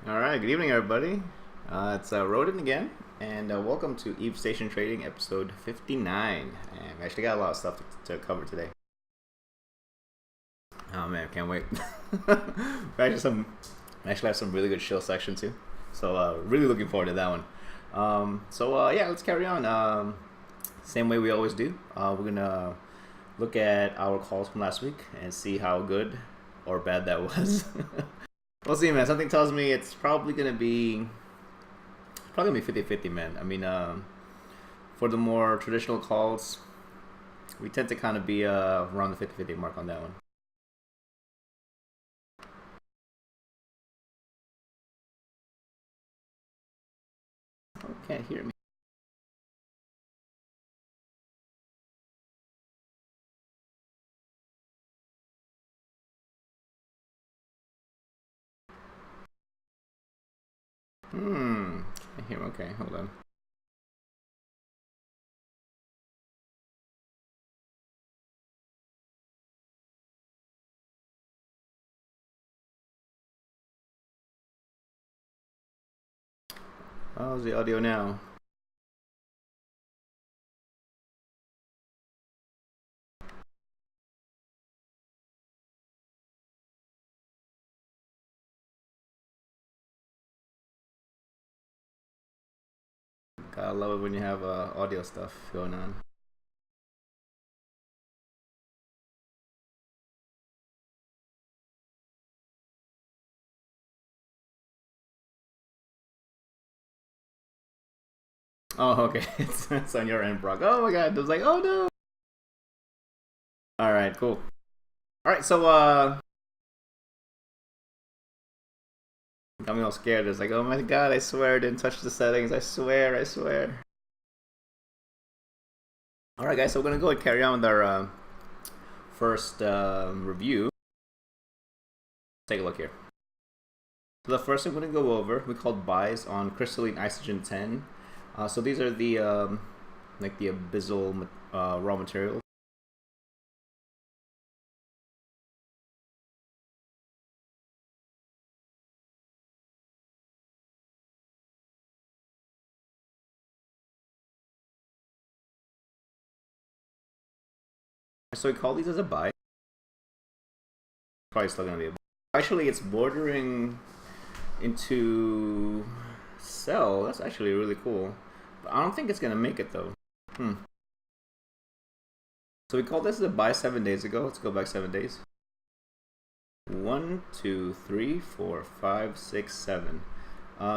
All right, good evening, everybody. It's Rodin again, and welcome to Eve Station Trading episode 59. And we actually got a lot of stuff to cover today. Oh man, can't wait. We actually have some really good shill section too, so really looking forward to that one. Yeah, let's carry on. Same way we always do. We're gonna look at our calls from last week and see how good or bad that was. We'll see, man. Something tells me it's probably gonna be 50-50, man. I mean, for the more traditional calls, we tend to kind of be around the 50-50 mark on that one. Oh, can't hear me. Can't hear me. Okay, hold on. How's the audio now? Gotta love it when you have audio stuff going on. Oh, okay. It's on your end, Brock. Oh my god. I was like, oh no. All right, cool. All right, so got me all scared. It's like, oh my god, I swear I didn't touch the settings. I swear, I swear. All right, guys. So we're gonna go and carry on with our first review. Take a look here. So the first I'm going to go over, we called buys on crystalline isogen 10. So these are the like the abyssal raw materials. So we call these as a buy. Probably still going to be a buy. Actually, it's bordering into sell. That's actually really cool. But I don't think it's going to make it though. So we called this as a buy 7 days ago. Let's go back 7 days. 1, 2, 3, 4, 5, 6, 7.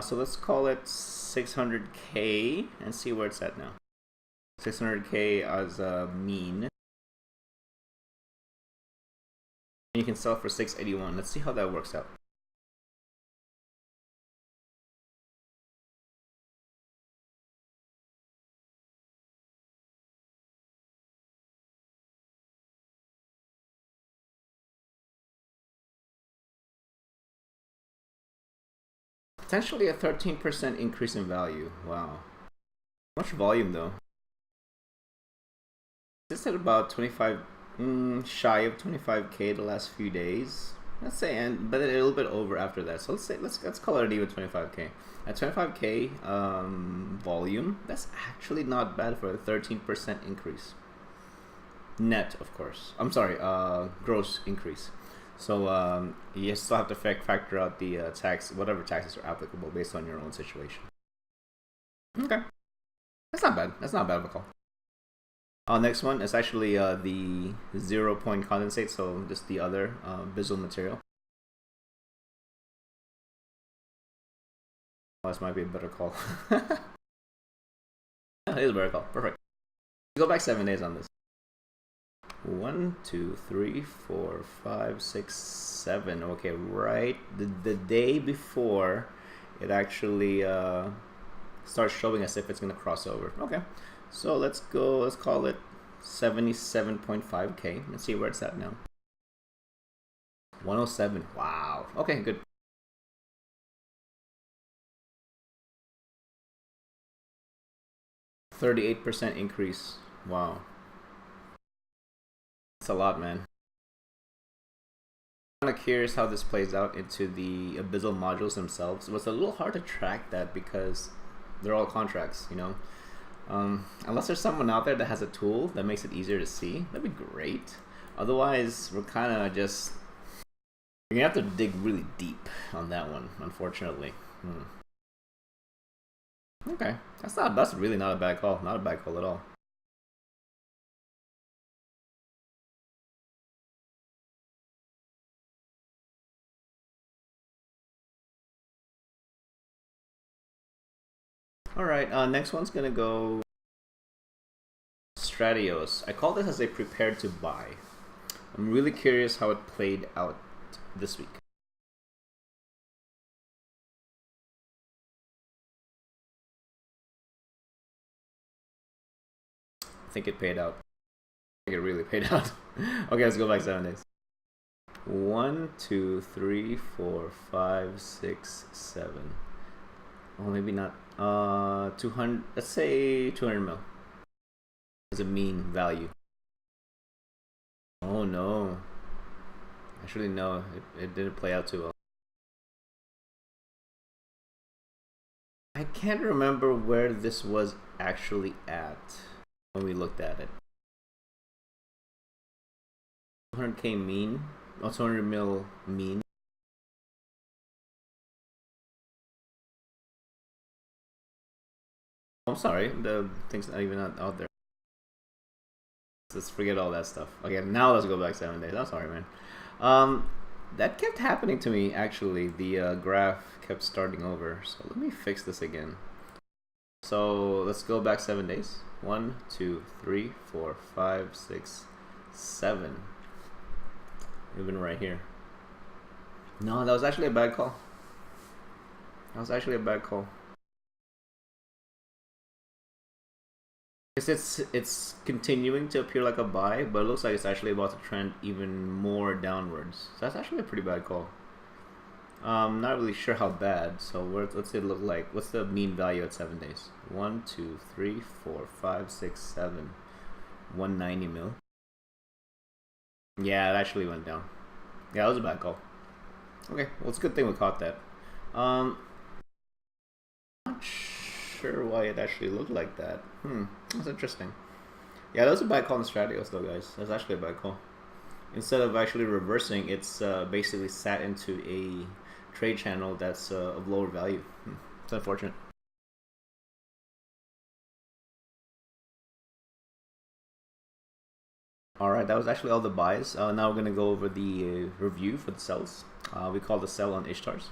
So let's call it 600K and see where it's at now. 600K as a mean. And you can sell for 681. Let's see how that works out. Potentially a 13% increase in value. Wow. Much volume though. It's at about 25, shy of 25K the last few days. Let's say, but a little bit over after that. So let's call it an even 25K. At 25K volume, that's actually not bad for a 13% increase. Net, of course. I'm sorry, gross increase. So you still have to factor out the tax, whatever taxes are applicable based on your own situation. Okay, that's not bad. That's not bad of a call. Next one is actually the 0 point condensate, so just the other Bizzle material. Oh, this might be a better call. It is a better call. Perfect. Go back 7 days on this. 1, 2, 3, 4, 5, 6, 7. Okay, right. The day before it actually starts showing us if it's gonna cross over. Okay, so let's go. Let's call it 77.5K. Let's see where it's at now. 107. Wow. Okay, good. 38% increase. Wow. That's a lot, man. Kind of curious how this plays out into the Abyssal modules themselves. It was a little hard to track that because they're all contracts, you know. Unless there's someone out there that has a tool that makes it easier to see, that'd be great. Otherwise, we're kind of just, we're gonna have to dig really deep on that one, unfortunately. Okay, that's really not a bad call. Not a bad call at all. All right, next one's gonna go Stratios. I call this as a prepared to buy. I'm really curious how it played out this week. I think it paid out. I think it really paid out. Okay, let's go back 7 days. 1, 2, 3, 4, 5, 6, 7. Oh, maybe not. 200. Let's say 200 mil as a mean value. Oh no. Actually, no. It didn't play out too well. I can't remember where this was actually at when we looked at it. 200k mean. Oh, 200 mil mean. I'm sorry, the thing's not even out there. Let's forget all that stuff. Okay, now let's go back 7 days. I'm sorry, man. That kept happening to me, actually. The graph kept starting over. So let me fix this again. So let's go back 7 days. 1, 2, 3, 4, 5, 6, 7. Even right here. No, that was actually a bad call. That was actually a bad call. It's continuing to appear like a buy, but it looks like it's actually about to trend even more downwards. So that's actually a pretty bad call. Not really sure how bad. So what's it look like? What's the mean value at 7 days? 1, 2, 3, 4, 5, 6, 7. 190 mil. Yeah, it actually went down. Yeah, that was a bad call. Okay, well, it's a good thing we caught that. Not sure why it actually looked like that. That's interesting. Yeah, that was a bad call in Stratios though, guys. That's actually a bad call. Instead of actually reversing, it's basically sat into a trade channel that's of lower value. It's unfortunate. Alright, that was actually all the buys. Now we're going to go over the review for the sells. We call the sell on Ishtars.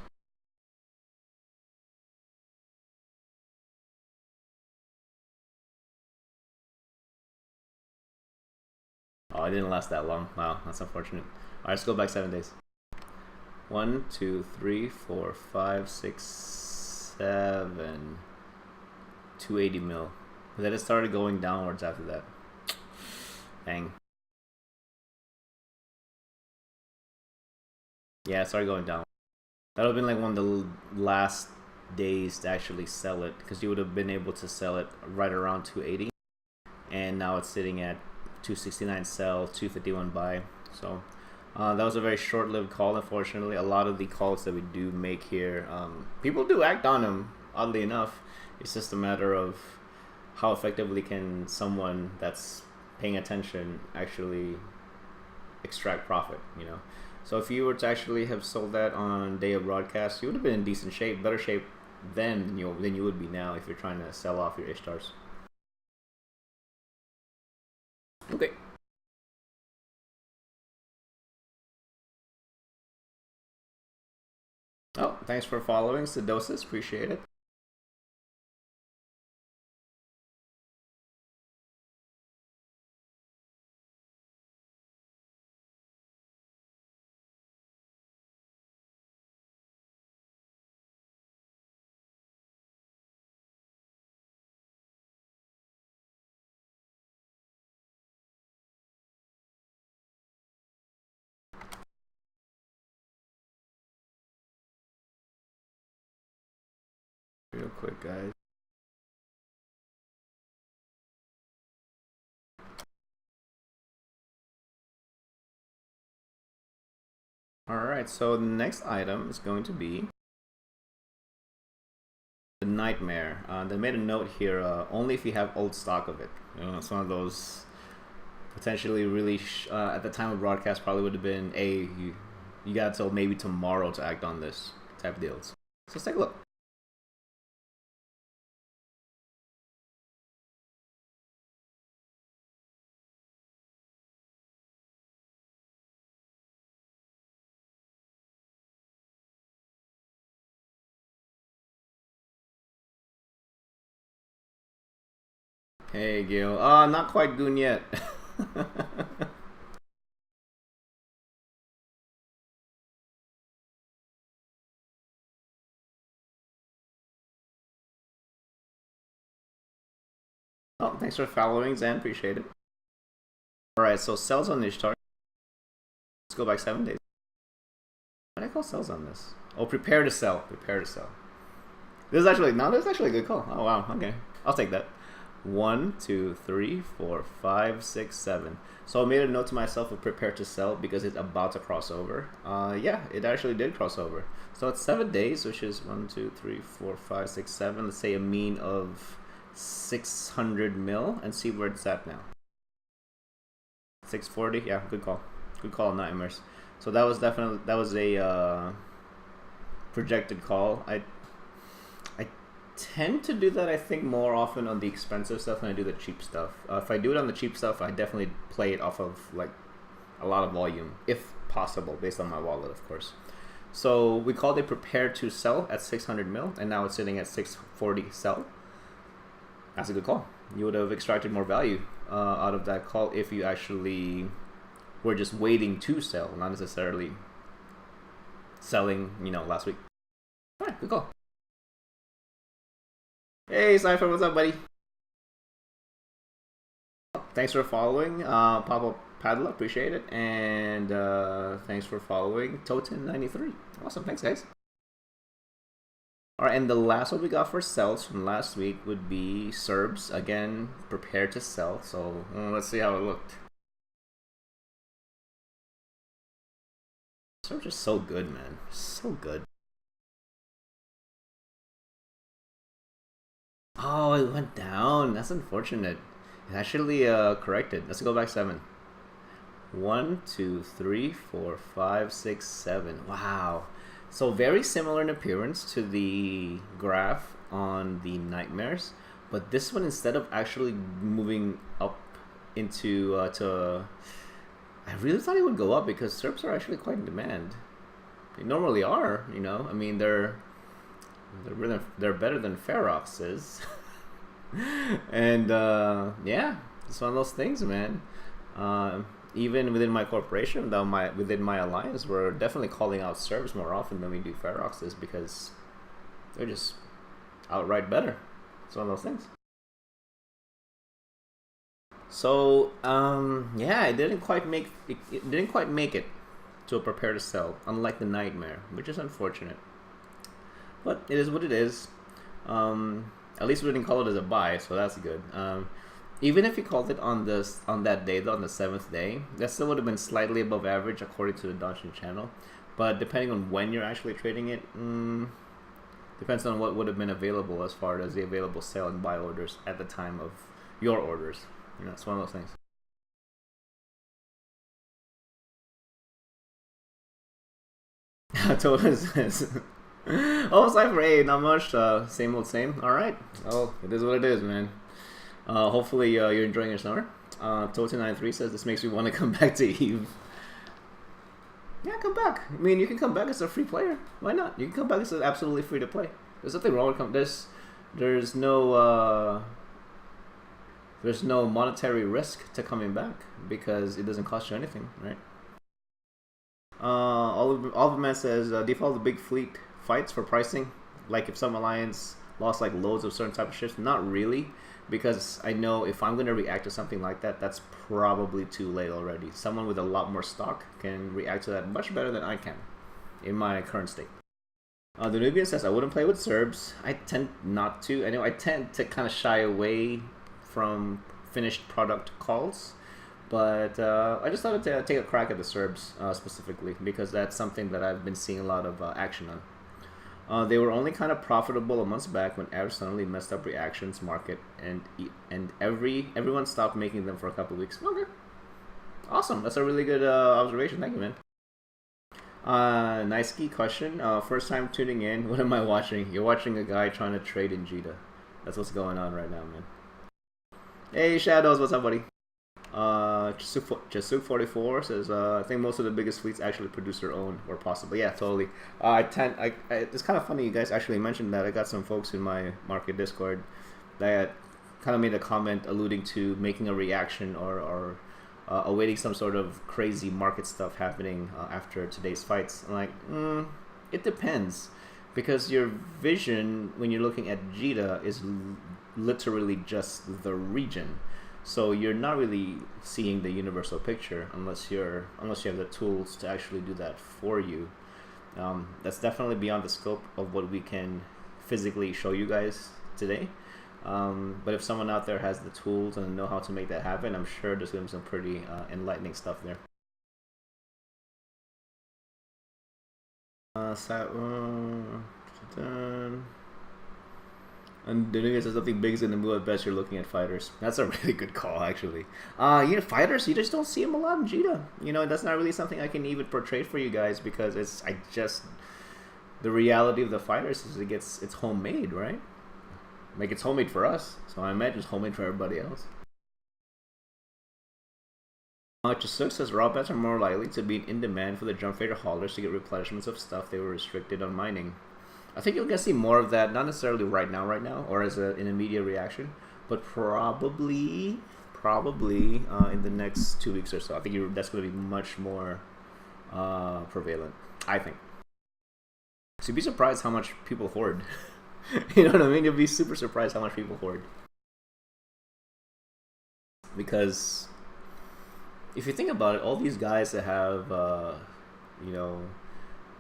Oh, it didn't last that long. Wow, that's unfortunate. Alright, let's go back 7 days. 1, 2, 3, 4, 5, 6, 7. 280 mil. But then it started going downwards after that. Dang. Yeah, it started going down. That would have been like one of the last days to actually sell it, because you would have been able to sell it right around 280, and now it's sitting at 269 sell, 251 buy. So that was a very short-lived call, unfortunately. A lot of the calls that we do make here, people do act on them, oddly enough. It's just a matter of how effectively can someone that's paying attention actually extract profit, you know. So if you were to actually have sold that on day of broadcast, you would have been in decent shape, better shape then than you would be now if you're trying to sell off your Ishtars. Okay. Oh, thanks for following, Sedosis. Appreciate it. Real quick, guys. Alright, so the next item is going to be the Nightmare. They made a note here, only if you have old stock of it. You know, it's one of those potentially really, at the time of broadcast, probably would have been, you got till maybe tomorrow to act on this type of deals. So let's take a look. Hey, Gil. Not quite goon yet. Oh, thanks for following, Zan. Appreciate it. Alright, so sells on Ishtar. Let's go back 7 days. What do I call sells on this? Oh, prepare to sell. Prepare to sell. This is actually, no, this is actually a good call. Oh, wow. Okay. I'll take that. 1, 2, 3, 4, 5, 6, 7. So I made a note to myself of prepare to sell because it's about to cross over. Yeah, it actually did cross over. So it's 7 days, which is 1, 2, 3, 4, 5, 6, 7. Let's say a mean of 600 mil and see where it's at now. 640. Yeah, good call. Good call, Nightmares. So that was definitely, that was a projected call. I tend to do that, I think, more often on the expensive stuff than I do the cheap stuff. If I do it on the cheap stuff, I definitely play it off of like a lot of volume, if possible, based on my wallet, of course. So we called it prepare to sell at 600 mil, and now it's sitting at 640 sell. That's a good call. You would have extracted more value out of that call if you actually were just waiting to sell, not necessarily selling, you know, last week. All right, good call. Hey, Cypher, what's up, buddy? Thanks for following, Papa Padla, appreciate it, and thanks for following Toten93. Awesome, thanks, guys. All right, and the last one we got for sells from last week would be Serbs. Again, prepare to sell. So let's see how it looked. Serbs are so good, man. So good. Oh, it went down. That's unfortunate. It actually corrected. Let's go back 7. 1, 2, 3, 4, 5, 6, 7. Wow. So very similar in appearance to the graph on the Nightmares, but this one, instead of actually moving up into I really thought it would go up because Serps are actually quite in demand. They normally are, you know. I mean, they're better than Ferox is. And yeah, it's one of those things, man. Even within my corporation, though, within my alliance, we're definitely calling out Serbs more often than we do Feroxes because they're just outright better. It's one of those things. So yeah, it didn't quite make it to a prepare to sell, unlike the Nightmare, which is unfortunate. But it is what it is. At least we didn't call it as a buy, so that's good. Even if you called it on that day, though, on the 7th day, that still would have been slightly above average according to the Dodging channel. But depending on when you're actually trading it, depends on what would have been available as far as the available sell and buy orders at the time of your orders. You know, it's one of those things. Total says, oh, Cypher, hey, not much. Same old same. All right. Oh, it is what it is, man. Hopefully you're enjoying your summer. Toten93 says this makes me want to come back to Eve. Yeah, come back. I mean, you can come back as a free player. Why not? You can come back as absolutely free to play. There's nothing wrong with there's no monetary risk to coming back because it doesn't cost you anything, right? Oliver Man says default the big fleet fights for pricing. Like if some alliance lost like loads of certain type of ships, not really. Because I know if I'm going to react to something like that, that's probably too late already. Someone with a lot more stock can react to that much better than I can in my current state. The Nubian says, I wouldn't play with Serbs. I tend not to. I know I tend to kind of shy away from finished product calls. But I just thought to take a crack at the Serbs specifically because that's something that I've been seeing a lot of action on. They were only kind of profitable a month back when Air suddenly messed up reactions market and everyone stopped making them for a couple of weeks. Okay, awesome. That's a really good observation. Thank you, man. Nice key question. First time tuning in. What am I watching? You're watching a guy trying to trade in Jita. That's what's going on right now, man. Hey, Shadows. What's up, buddy? Jasuk44 says, I think most of the biggest fleets actually produce their own, or possibly, yeah, totally. It's kind of funny you guys actually mentioned that. I got some folks in my market Discord that kind of made a comment alluding to making a reaction or awaiting some sort of crazy market stuff happening after today's fights. I'm like, it depends, because your vision when you're looking at Jita is literally just the region. So you're not really seeing the universal picture unless you have the tools to actually do that for you. That's definitely beyond the scope of what we can physically show you guys today. But if someone out there has the tools and know how to make that happen, I'm sure there's going to be some pretty enlightening stuff there. And doing this is something big is in the move. I bet you're looking at fighters. That's a really good call, actually. Fighters, you just don't see them a lot in Jita. That's not really something I can even portray for you guys because the reality of the fighters is it's homemade, right? Like, it's homemade for us, so I imagine it's homemade for everybody else. Jasuk says raw bets are more likely to be in demand for the jump fader haulers to get replenishments of stuff they were restricted on mining. I think you're gonna see more of that, not necessarily right now, or as an immediate reaction, but probably in the next 2 weeks or so. I think that's gonna be much more prevalent. I think. So you'd be surprised how much people hoard. You know what I mean? You'll be super surprised how much people hoard. Because if you think about it, all these guys that have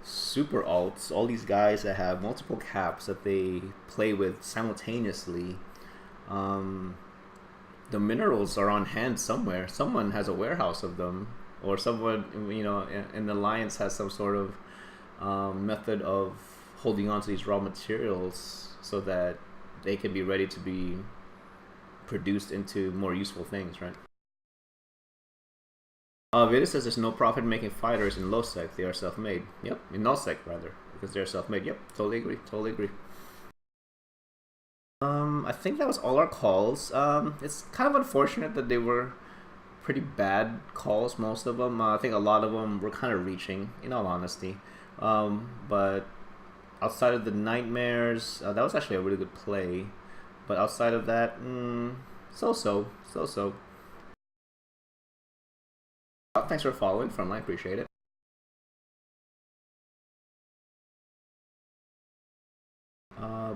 super alts, all these guys that have multiple caps that they play with simultaneously, the minerals are on hand somewhere. Someone has a warehouse of them, or someone in the alliance has some sort of method of holding on to these raw materials so that they can be ready to be produced into more useful things, right? Veda says there's no profit making fighters in low sec. They are self-made. Yep, in null sec rather, because they're self-made. Yep, totally agree. I think that was all our calls. It's kind of unfortunate that they were pretty bad calls, most of them. I think a lot of them were kind of reaching, in all honesty. But outside of the nightmares, that was actually a really good play. But outside of that, so. Thanks for following, Frontline. Appreciate it.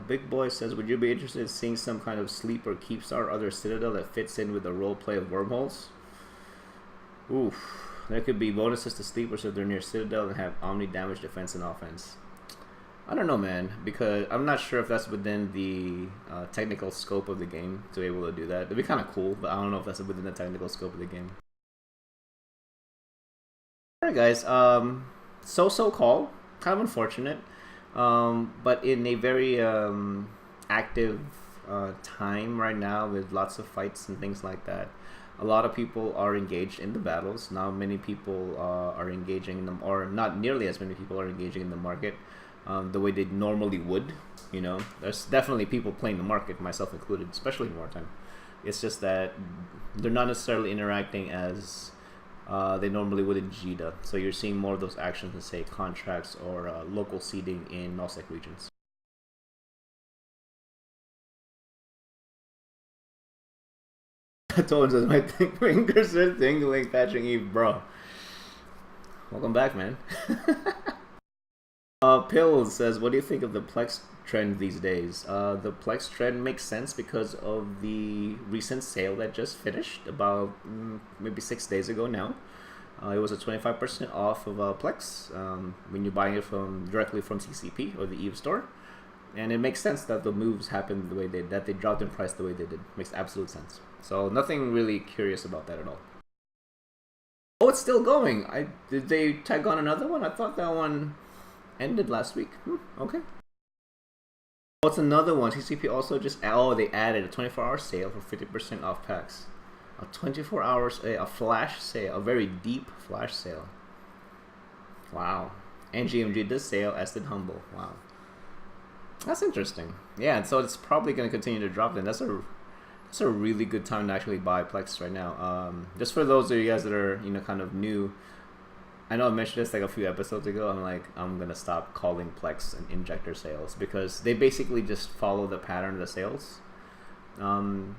Big Boy says, would you be interested in seeing some kind of sleep or keepstar or other citadel that fits in with the roleplay of wormholes? Oof. There could be bonuses to sleepers if they're near citadel and have omni damage, defense, and offense. I don't know, man, because I'm not sure if that's within the technical scope of the game to be able to do that. It'd be kind of cool, but I don't know if that's within the technical scope of the game. Alright, guys, so call, kind of unfortunate, but in a very active time right now with lots of fights and things like that. A lot of people are engaged in the battles. Not many people are engaging in them, or not nearly as many people are engaging in the market the way they normally would. There's definitely people playing the market, myself included, especially in wartime. It's just that they're not necessarily interacting as they normally would in Jita. So you're seeing more of those actions in, say, contracts or local seeding in null-sec regions. Told says my fingers are tingling patching Eve, bro. Welcome back, man. Pills says, what do you think of the Plex trend these days? The Plex trend makes sense because of the recent sale that just finished about maybe 6 days ago now. It was a 25% off of Plex when you're buying it directly from CCP or the Eve store. And it makes sense that the moves happened the way that they dropped in price the way they did. Makes absolute sense. So nothing really curious about that at all. Oh, it's still going. Did they tag on another one? I thought that one ended last week. Okay. What's another one? TCP also just they added a 24-hour sale for 50% off packs. A 24 hours a flash sale, a very deep flash sale. Wow. And GMG did sale, as did Humble. Wow. That's interesting. Yeah, and so it's probably going to continue to drop then. That's a really good time to actually buy Plex right now. Just for those of you guys that are, kind of new, I know I mentioned this like a few episodes ago. I'm going to stop calling Plex an injector sales because they basically just follow the pattern of the sales. And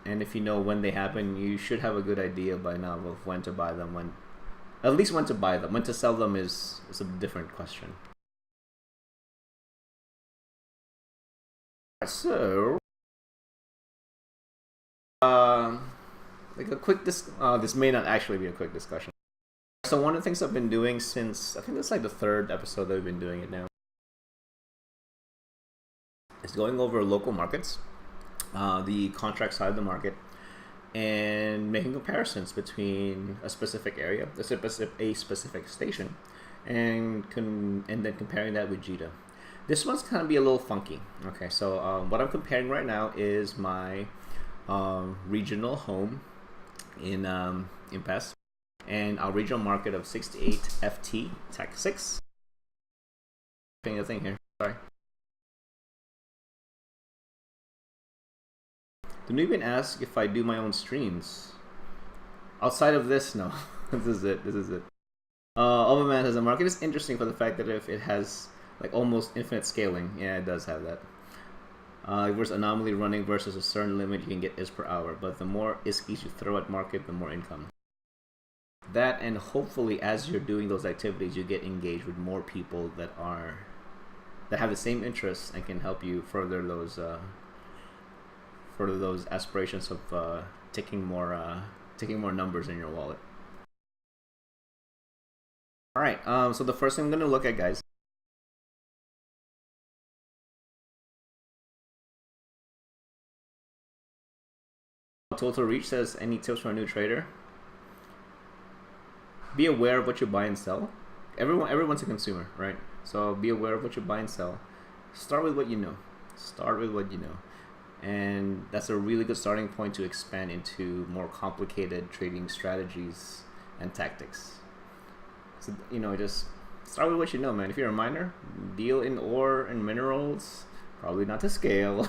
if you know when they happen, you should have a good idea by now of when to buy them. At least when to buy them. When to sell them is a different question. So, like a quick this may not actually be a quick discussion. So one of the things I've been doing since, I think this is like the third episode that we've been doing it now, is going over local markets, the contract side of the market, and making comparisons between a specific area, a specific station, and then comparing that with JITA. This one's gonna be a little funky. Okay, so what I'm comparing right now is my regional home in PES and our regional market of 68 FT Tech 6. Putting a thing here. Sorry. The newbie asked if I do my own streams. Outside of this, no. This is it. Overman says the market is interesting for the fact that if it has like almost infinite scaling. Yeah, it does have that. Versus anomaly running versus a certain limit you can get is per hour, but the more ISKIs you throw at market, the more income. That, and hopefully as you're doing those activities, you get engaged with more people that have the same interests and can help you further those aspirations of taking more numbers in your wallet. All right. So the first thing I'm going to look at, guys. Total Reach says, any tips for a new trader? Be aware of what you buy and sell. Everyone's a consumer, right? So be aware of what you buy and sell. Start with what you know. And that's a really good starting point to expand into more complicated trading strategies and tactics. So, just start with what you know, man. If you're a miner, deal in ore and minerals, probably not to scale,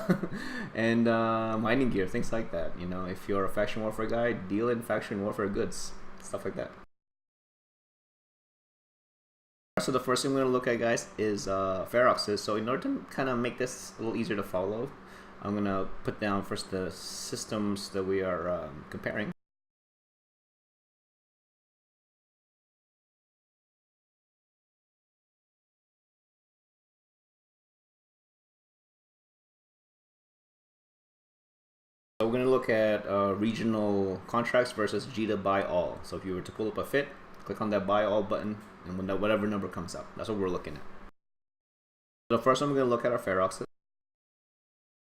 and mining gear, things like that. If you're a faction warfare guy, deal in faction warfare goods, stuff like that. So the first thing we're going to look at, guys, is Feroxes. So in order to kind of make this a little easier to follow, I'm going to put down first the systems that we are comparing. So we're going to look at regional contracts versus JITA buy all. So if you were to pull up a fit, click on that buy all button, and when whatever number comes up, that's what we're looking at. So the first one we're going to look at are Feroxes.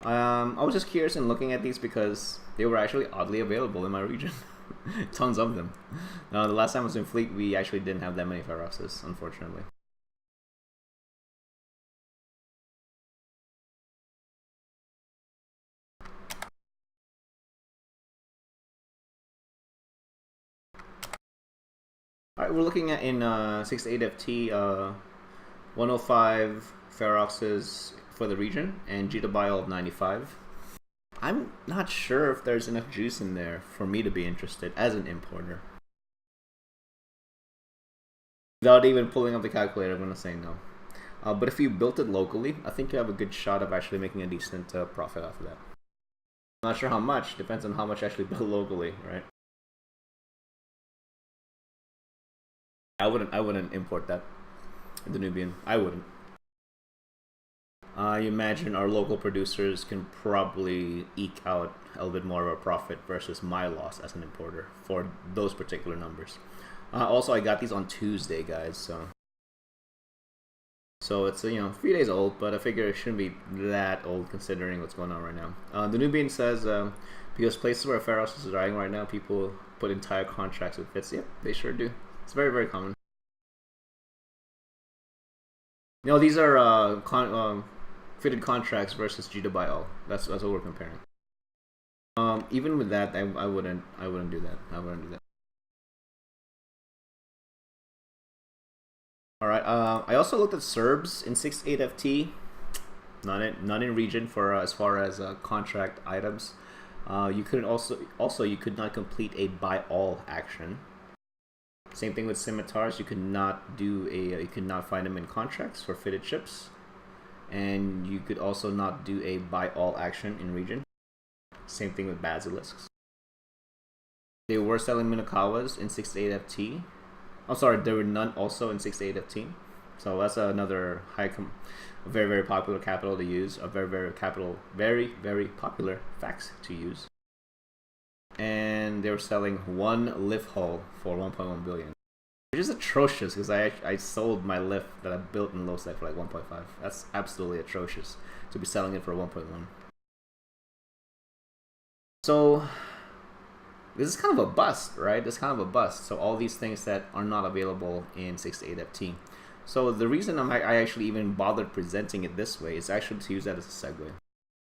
I was just curious in looking at these because they were actually oddly available in my region. Tons of them. The last time I was in Fleet, we actually didn't have that many Feroxes, unfortunately. Alright, we're looking at in 68 FT, 105 Feroxes for the region, and JITA buy all of 95. I'm not sure if there's enough juice in there for me to be interested as an importer. Without even pulling up the calculator, I'm going to say no. But if you built it locally, I think you have a good shot of actually making a decent profit off of that. I'm not sure how much, depends on how much you actually built locally, right? I wouldn't import that. The Nubian. I wouldn't. I imagine our local producers can probably eke out a little bit more of a profit versus my loss as an importer for those particular numbers. Also, I got these on Tuesday, guys, so it's 3 days old, but I figure it shouldn't be that old considering what's going on right now. The Nubian says because places where Pharos is riding right now, people put entire contracts with fits. Yep, they sure do. It's very, very common. No, these are fitted contracts versus G to buy all. That's what we're comparing. Even with that, I wouldn't do that. I wouldn't do that. All right. I also looked at Serbs in 6-8 FT. Not in region for as far as contract items. You couldn't also you could not complete a buy all action. Same thing with scimitars. You could not do a you could not find them in contracts for fitted ships, and you could also not do a buy all action in region. Same thing with basilisks. They were selling Minokawas in 6-8 FT. I'm sorry, there were none also in 6-8 FT. So that's another very, very popular capital to use. A very, very popular fax to use. And they were selling one lift hull for 1.1 billion, which is atrocious because I sold my lift that I built in LowSec for like 1.5. That's absolutely atrocious to be selling it for 1.1. So this is kind of a bust, right? This is kind of a bust. So all these things that are not available in 6-8 FT. So the reason I actually even bothered presenting it this way is actually to use that as a segue.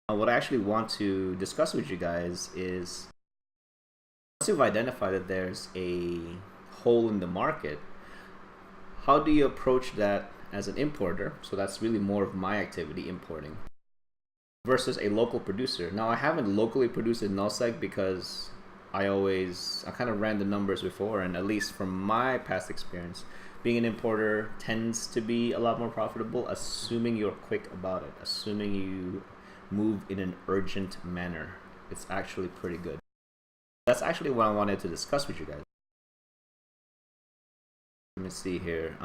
What I actually want to discuss with you guys is, once you've identified that there's a hole in the market, how do you approach that as an importer? So that's really more of my activity, importing, versus a local producer. Now I haven't locally produced in nullsec because I kind of ran the numbers before, and at least from my past experience, being an importer tends to be a lot more profitable, assuming you're quick about it, assuming you move in an urgent manner. It's actually pretty good. That's actually what I wanted to discuss with you guys. Let me see here.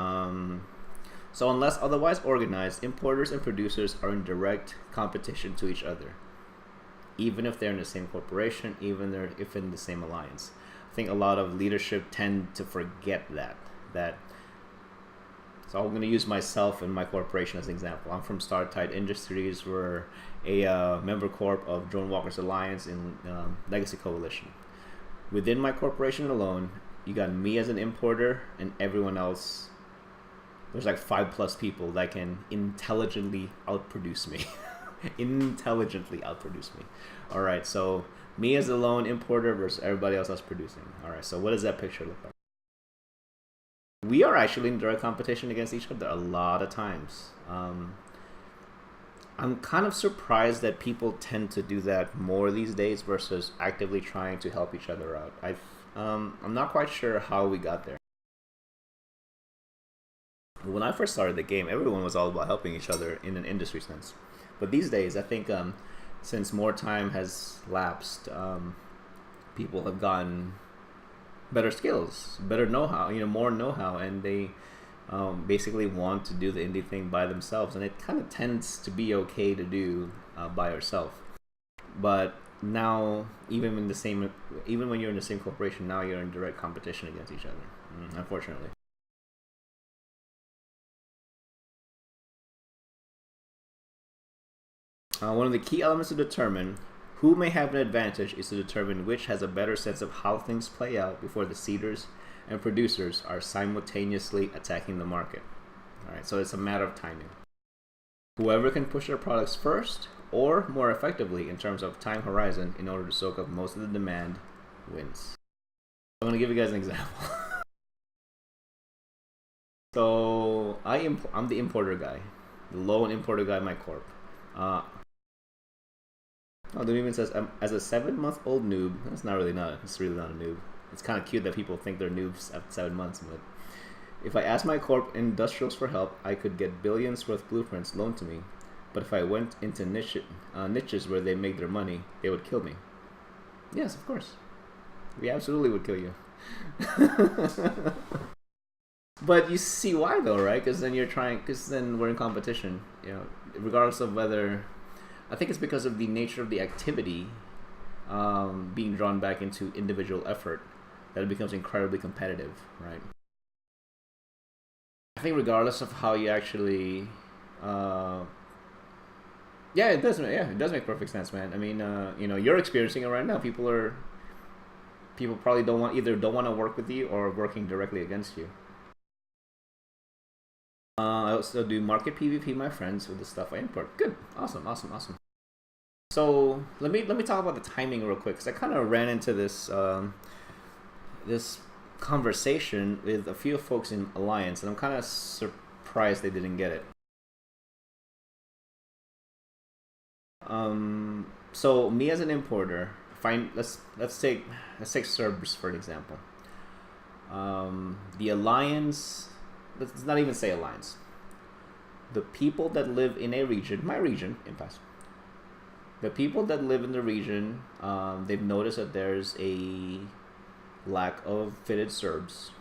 So unless otherwise organized, importers and producers are in direct competition to each other, even if they're in the same corporation, even if in the same alliance. I think a lot of leadership tend to forget that. So I'm going to use myself and my corporation as an example. I'm from StarTide Industries. We're a member corp of Drone Walkers Alliance in Legacy Coalition. Within my corporation alone, you got me as an importer and everyone else. There's like 5+ people that can intelligently outproduce me. Intelligently outproduce me. All right, so me as a lone importer versus everybody else that's producing. All right, so what does that picture look like? We are actually in direct competition against each other a lot of times. I'm kind of surprised that people tend to do that more these days versus actively trying to help each other out. I'm not quite sure how we got there. When I first started the game, everyone was all about helping each other in an industry sense. But these days, I think since more time has lapsed, people have gotten better skills, better know-how, more know-how, and they basically want to do the indie thing by themselves, and it kind of tends to be okay to do by yourself. But now, even when you're in the same corporation, now you're in direct competition against each other, unfortunately. One of the key elements to determine who may have an advantage is to determine which has a better sense of how things play out before the seeders and producers are simultaneously attacking the market. All right, so it's a matter of timing. Whoever can push their products first or more effectively in terms of time horizon in order to soak up most of the demand wins. I'm going to give you guys an example. So I'm the importer guy, the lone importer guy in my corp. Oh, the even says as a 7-month-old noob. It's really not a noob. It's kind of cute that people think they're noobs after 7 months, but if I asked my corp industrials for help, I could get billions worth blueprints loaned to me. But if I went into niches where they make their money, they would kill me. Yes, of course. We absolutely would kill you. But you see why though, right? Because then we're in competition, regardless of whether. I think it's because of the nature of the activity being drawn back into individual effort that it becomes incredibly competitive, right? I think regardless of how you actually, it does. Yeah, it does make perfect sense, man. I mean, you're experiencing it right now. People are, people probably don't want to work with you or working directly against you. I also do market PvP my friends with the stuff I import. Good, awesome. So let me talk about the timing real quick, because I kind of ran into this this conversation with a few folks in Alliance, and I'm kind of surprised they didn't get it. So me as an importer, let's take Serbs for an example. The Alliance, let's not even say Alliance. The people that live in a region, my region, Impasse. The people that live in the region, they've noticed that there's a lack of fitted Serbs,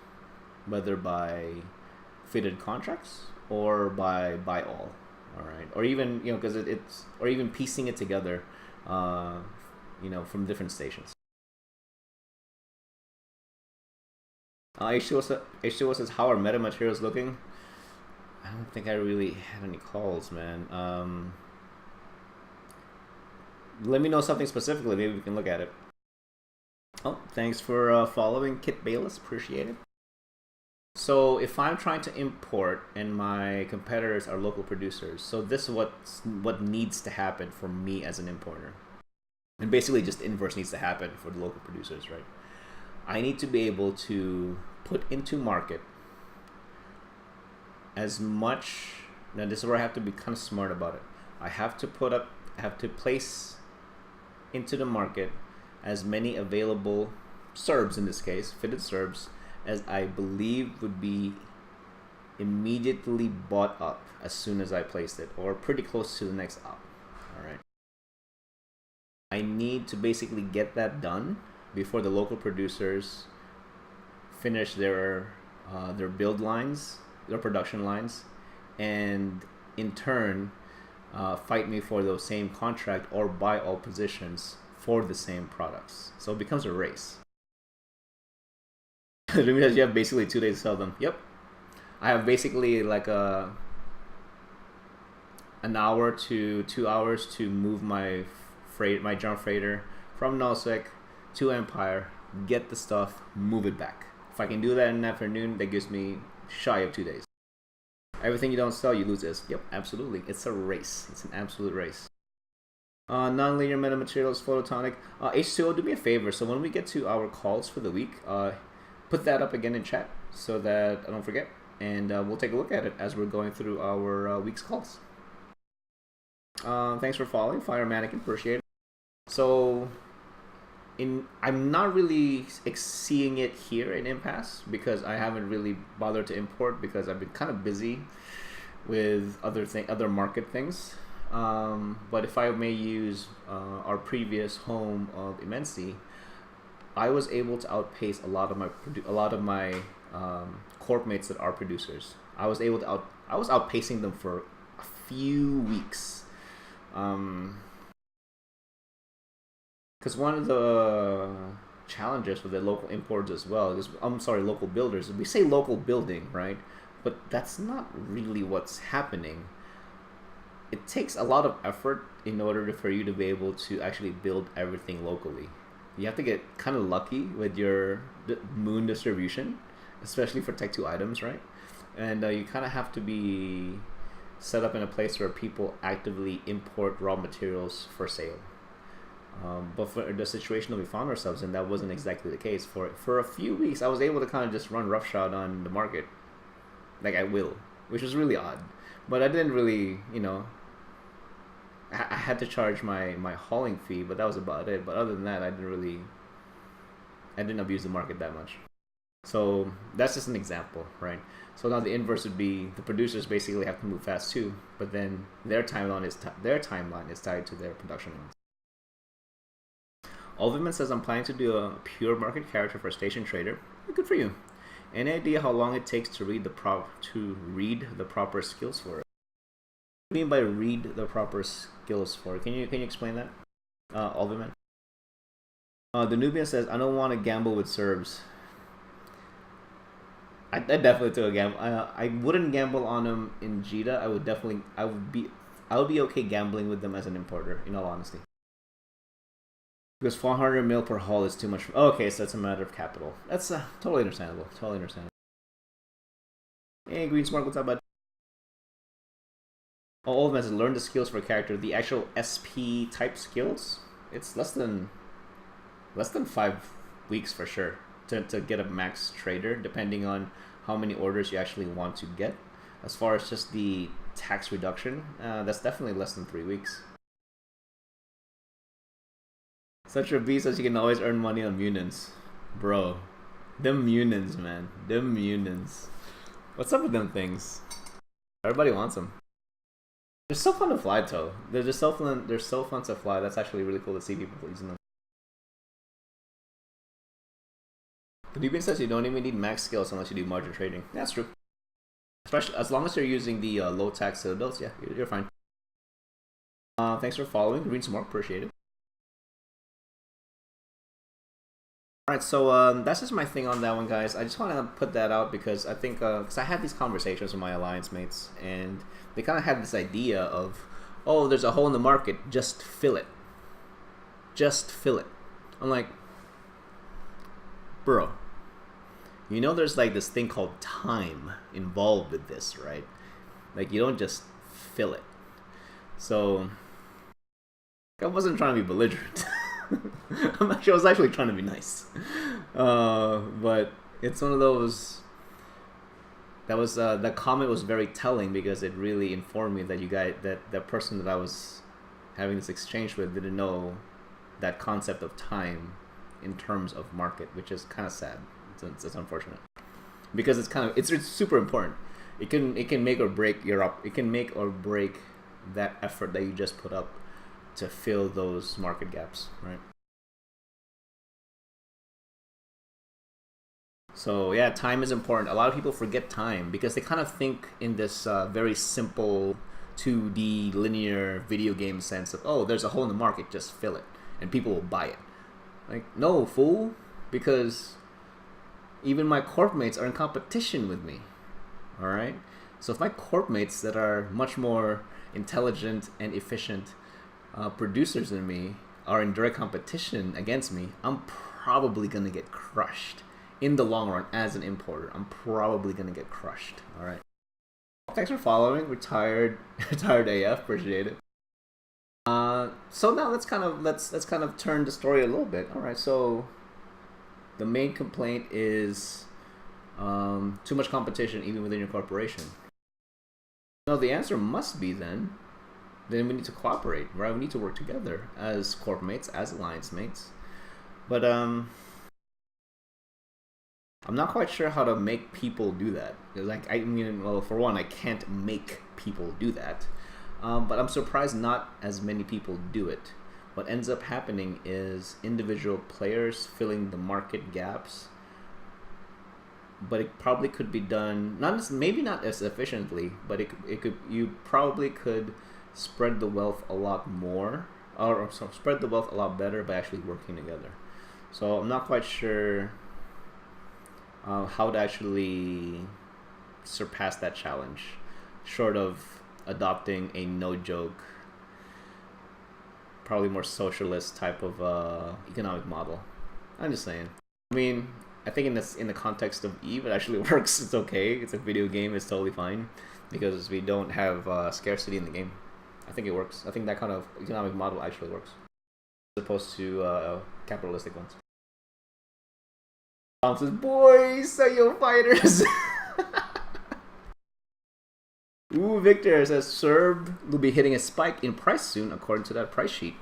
whether by fitted contracts or by all right, or even because it's or even piecing it together, from different stations. H2O says, how are meta materials looking? I don't think I really had any calls, man. Let me know something specifically. Maybe we can look at it. Oh, thanks for following, Kit Bayless. Appreciate it. So if I'm trying to import and my competitors are local producers, so this is what needs to happen for me as an importer. And basically just inverse needs to happen for the local producers, right? I need to be able to put into market as much. Now this is where I have to be kind of smart about it. I have to place into the market as many available Serbs, in this case, fitted Serbs, as I believe would be immediately bought up as soon as I placed it, or pretty close to the next up. All right. I need to basically get that done before the local producers finish their build lines, their production lines, and in turn fight me for those same contract or buy all positions for the same products. So it becomes a race. Rumi says you have basically 2 days to sell them. Yep. I have basically like an hour to 2 hours to move my jump freighter from Nullsec to Empire, get the stuff, move it back. If I can do that in an afternoon, that gives me shy of 2 days. Everything you don't sell, you lose this. Yep, absolutely. It's a race. It's an absolute race. Non-linear metamaterials, photonic. H2O, do me a favor. So when we get to our calls for the week, put that up again in chat so that I don't forget. And we'll take a look at it as we're going through our week's calls. Thanks for following, Fire Mannequin. Appreciate it. So I'm not really seeing it here in Impasse because I haven't really bothered to import because I've been kind of busy with other market things. But if I may use our previous home of Immensity, I was able to outpace a lot of my corp mates that are producers. I was outpacing them for a few weeks. Because one of the challenges with the local importers as well is, local builders. We say local building, right? But that's not really what's happening. It takes a lot of effort in order for you to be able to actually build everything locally. You have to get kind of lucky with your moon distribution, especially for Tech 2 items, right? And you kind of have to be set up in a place where people actively import raw materials for sale. But for the situation that we found ourselves in, that wasn't exactly the case. For a few weeks, I was able to kind of just run roughshod on the market, like I will, which was really odd. But I didn't really, I had to charge my hauling fee, but that was about it. But other than that, I didn't abuse the market that much. So that's just an example, right? So now the inverse would be the producers basically have to move fast too, but then their timeline is tied to their production lines. Ulviman says, I'm planning to do a pure market character for Station Trader. Good for you. Any idea how long it takes to read the proper skills for it? What do you mean by read the proper skills for it? Can you explain that, Ulviman? The Nubian says, I don't want to gamble with Serbs. I definitely took a gamble. I wouldn't gamble on them in Jita. I would be okay gambling with them as an importer, in all honesty. Because 400 mil per hull is too much. Oh, okay, so it's a matter of capital. That's totally understandable. Totally understandable. Hey, Green Smart, what's up, bud? Oh, old man says learn the skills for a character. The actual SP type skills, it's less than 5 weeks for sure to get a max trader, depending on how many orders you actually want to get. As far as just the tax reduction, that's definitely less than 3 weeks. Such a beast as you can always earn money on Munins. Bro, them Munins, man. Them Munins. What's up with them things? Everybody wants them. They're so fun to fly, though. They're just so fun. They're so fun to fly. That's actually really cool to see people using them. The Nubian says you don't even need max skills unless you do margin trading. That's true. Especially as long as you're using the low tax citadels, yeah, you're fine. Thanks for following. Green Smoke, appreciate it. Alright, so that's just my thing on that one, guys. I just want to put that out because I think, because I had these conversations with my alliance mates, and they kind of had this idea of, oh, there's a hole in the market, just fill it. Just fill it. I'm like, bro, you know there's like this thing called time involved with this, right? Like, you don't just fill it. So, I wasn't trying to be belligerent. I was actually trying to be nice, but it's one of those. That comment was very telling because it really informed me that that person that I was having this exchange with didn't know that concept of time in terms of market, which is kind of sad. It's unfortunate because it's super important. It can make or break it can make or break that effort that you just put up to fill those market gaps, right? So yeah, time is important. A lot of people forget time because they kind of think in this very simple 2D linear video game sense of, oh, there's a hole in the market, just fill it, and people will buy it. Like, no, fool, because even my corp mates are in competition with me, all right? So if my corp mates that are much more intelligent and efficient producers than me are in direct competition against me, I'm probably gonna get crushed in the long run as an importer. I'm probably gonna get crushed. All right. Thanks for following. Retired AF. Appreciate it. So now let's kind of turn the story a little bit. All right. So the main complaint is too much competition even within your corporation. No, the answer must be then we need to cooperate, right? We need to work together as corp mates, as alliance mates. But I'm not quite sure how to make people do that. Like, I mean, well, for one, I can't make people do that. But I'm surprised not as many people do it. What ends up happening is individual players filling the market gaps. But it probably could be done maybe not as efficiently, but you probably could spread the wealth a lot more, or spread the wealth a lot better by actually working together. So I'm not quite sure how to actually surpass that challenge, short of adopting a no-joke, probably more socialist type of economic model. I'm just saying. I mean, I think in the context of Eve, it actually works. It's okay. It's a video game. It's totally fine because we don't have scarcity in the game. I think it works. I think that kind of economic model actually works, as opposed to capitalistic ones. Tom says, "Boys, Sayo fighters." Ooh, Victor says, "Serb will be hitting a spike in price soon, according to that price sheet."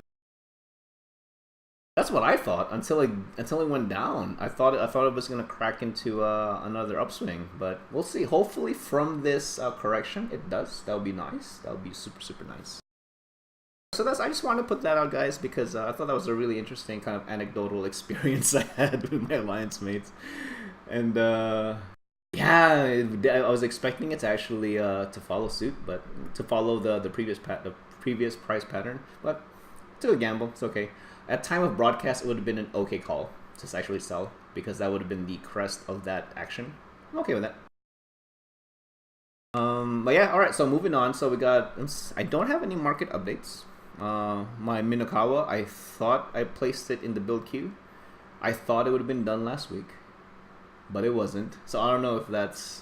That's what I thought until it went down. I thought it was gonna crack into another upswing, but we'll see. Hopefully, from this correction, it does. That would be nice. That would be super nice. So I just wanted to put that out, guys, because I thought that was a really interesting kind of anecdotal experience I had with my alliance mates, and yeah, I was expecting it to actually to follow suit, but to follow the previous price pattern, but took a gamble. It's okay. At time of broadcast, it would have been an okay call to actually sell because that would have been the crest of that action. I'm okay with that. But yeah, all right. So moving on. So we got. I don't have any market updates. My Minokawa, I thought I placed it in the build queue. I thought it would have been done last week, but it wasn't. So I don't know if that's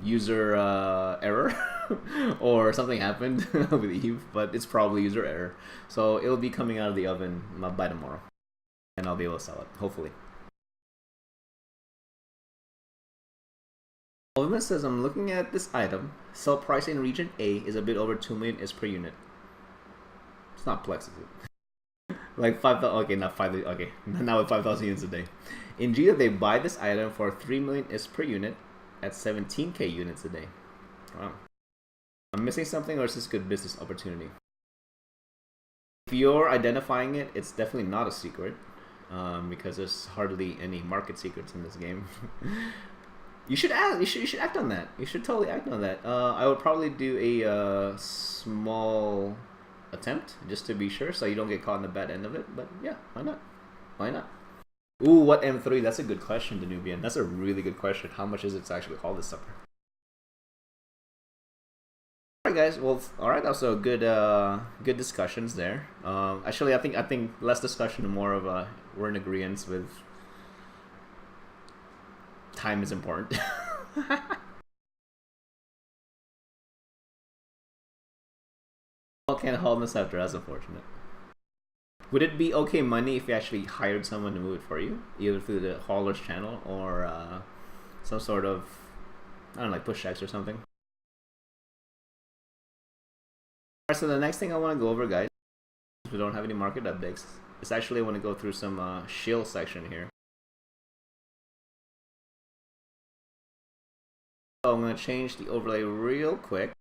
user error or something happened with Eve, but it's probably user error. So it'll be coming out of the oven by tomorrow, and I'll be able to sell it, hopefully. Olvin says, I'm looking at this item. Sell price in region A is a bit over 2 million is per unit. It's not Plex, is it? Like 5,000, okay, not 5,000, okay, now with 5,000 units a day. In Gita, they buy this item for 3 million is per unit at 17k units a day. Wow. I'm missing something, or is this good business opportunity? If you're identifying it, it's definitely not a secret, because there's hardly any market secrets in this game. You should act. You should act on that. You should totally act on that. I would probably do a small attempt just to be sure, so you don't get caught in the bad end of it. But yeah, why not? Why not? Ooh, what M3? That's a good question, Danubian. That's a really good question. How much is it to actually haul this sucker? All right, guys. Well, all right. That was a good discussions there. Actually, I think less discussion and more of we're in agreement with time is important. Can't haul this after. That's unfortunate. Would it be okay money if you actually hired someone to move it for you, either through the hauler's channel or some sort of, I don't know, like push checks or something? Alright, so the next thing I want to go over, guys, we don't have any market updates. Is actually I want to go through some shield section here. So I'm going to change the overlay real quick.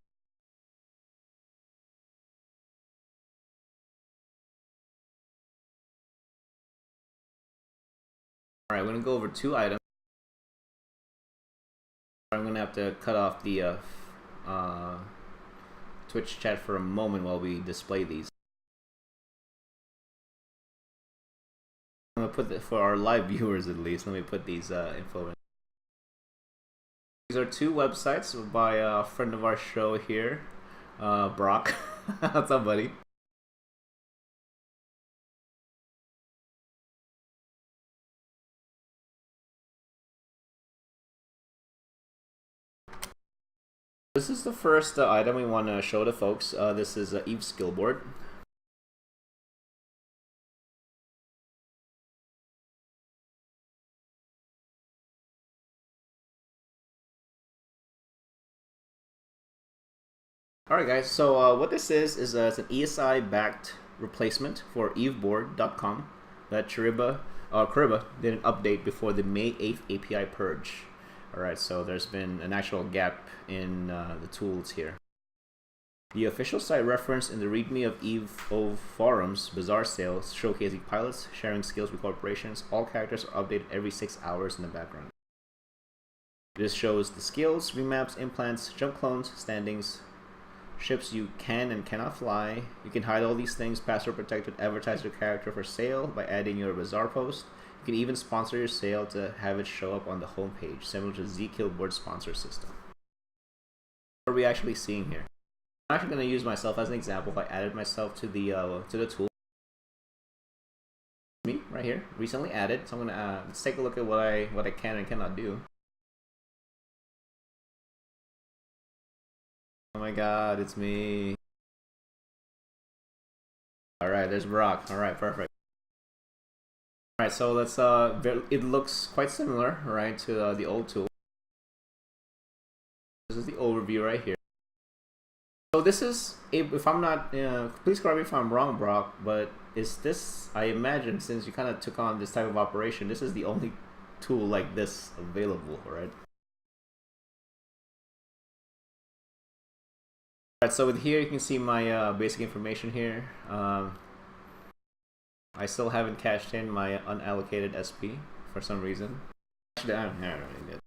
Alright, we're going to go over 2 items. I'm going to have to cut off the Twitch chat for a moment while we display these. I'm going to put for our live viewers at least, let me put these info in. These are 2 websites by a friend of our show here, Brock. What's up, buddy? This is the first item we want to show to folks. This is Eve's skill board. Alright guys, so what this is it's an ESI-backed replacement for eveboard.com that Kariba did an update before the May 8th API purge. Alright, so there's been an actual gap in the tools here. The official site reference in the README of EVE forums, Bazaar sales, showcasing pilots, sharing skills with corporations. All characters are updated every 6 hours in the background. This shows the skills, remaps, implants, jump clones, standings, ships you can and cannot fly. You can hide all these things, password protected, advertise your character for sale by adding your Bazaar post. You can even sponsor your sale to have it show up on the homepage, similar to Zkillboard's sponsor system. What are we actually seeing here? I'm actually going to use myself as an example. If I added myself to the tool, me right here, recently added. So I'm going to let's take a look at what I can and cannot do. Oh my God, it's me. All right, there's Brock. All right, perfect. All right, so let's it looks quite similar, right, to the old tool. This is the overview right here. So this is, if I'm not, please correct me if I'm wrong, Brock, but is this, I imagine, since you kind of took on this type of operation, this is the only tool like this available, right? Alright, so with here you can see my basic information here. I still haven't cashed in my unallocated SP for some reason. Actually, I don't really did.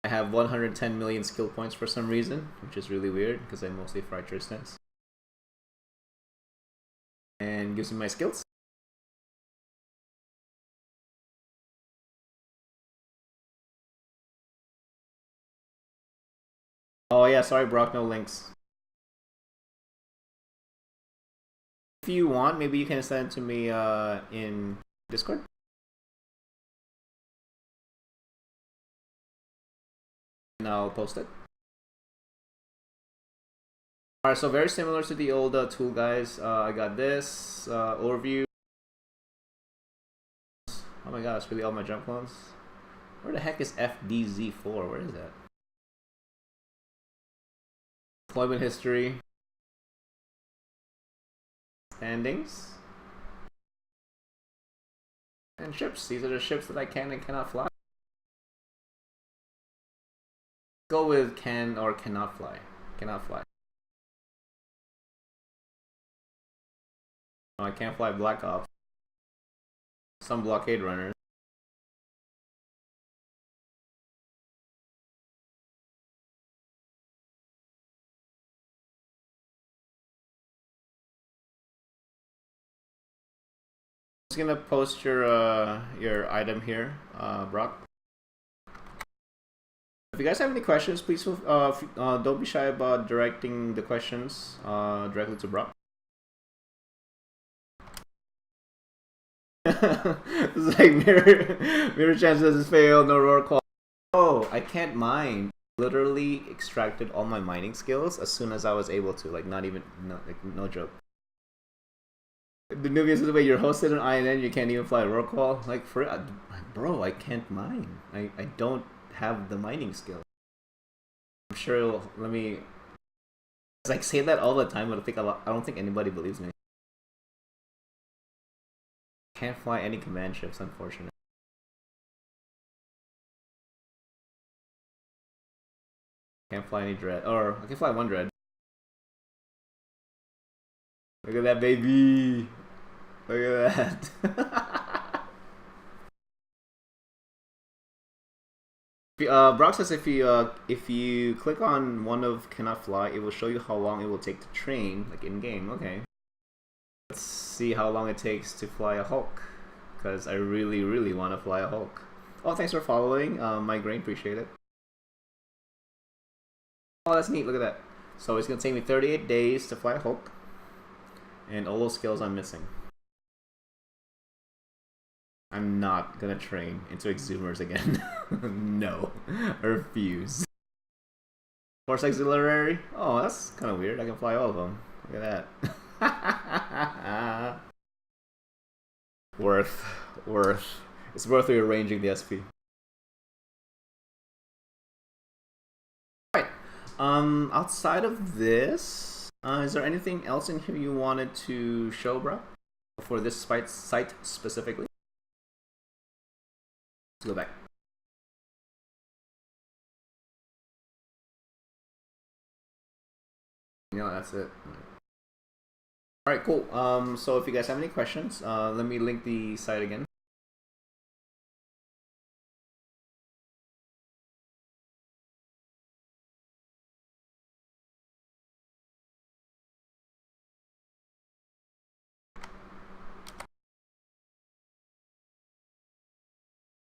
I have 110 million skill points for some reason, which is really weird because I mostly fry Tristans. And gives me my skills. Oh yeah, sorry Brock, no links. If you want, maybe you can send it to me in Discord. And I'll post it. Alright, so very similar to the old tool, guys. I got this overview. Oh my god, it's really all my jump clones. Where the heck is FDZ4? Where is that? Deployment history. Standings. And ships. These are the ships that I can and cannot fly. Go with can or cannot fly. Cannot fly. No, I can't fly Black Ops. Some blockade runners. I'm just gonna post your item here, Brock. If you guys have any questions, please don't be shy about directing the questions directly to Brock. It's like mirror chances fail, no roar call. Oh, I can't mine. Literally extracted all my mining skills as soon as I was able to. Like no joke. The newbie says, "Wait, you're hosted on INN, you can't even fly a roar call." Like bro, I can't mine. I don't have the mining skill. I'm sure it'll let me. Like say that all the time, but I don't think anybody believes me. Can't fly any command ships, unfortunately. Can't fly any dread, or I can fly one dread. Look at that, baby! Look at that. Brock says if you click on one of cannot fly, it will show you how long it will take to train, like in game. Okay. Let's see how long it takes to fly a Hulk, because I really want to fly a Hulk. Oh, thanks for following, Migraine, appreciate it. Oh, that's neat. Look at that. So it's gonna take me 38 days to fly a Hulk, and all those skills I'm missing. I'm not gonna train into Exhumers again. No, I refuse. Force Auxiliary? Oh, that's kind of weird. I can fly all of them. Look at that. Worth. It's worth rearranging the SP. Alright. Outside of this, is there anything else in here you wanted to show, bro? For this site specifically? Let's go back. No, that's it. Alright, cool. So if you guys have any questions, let me link the site again.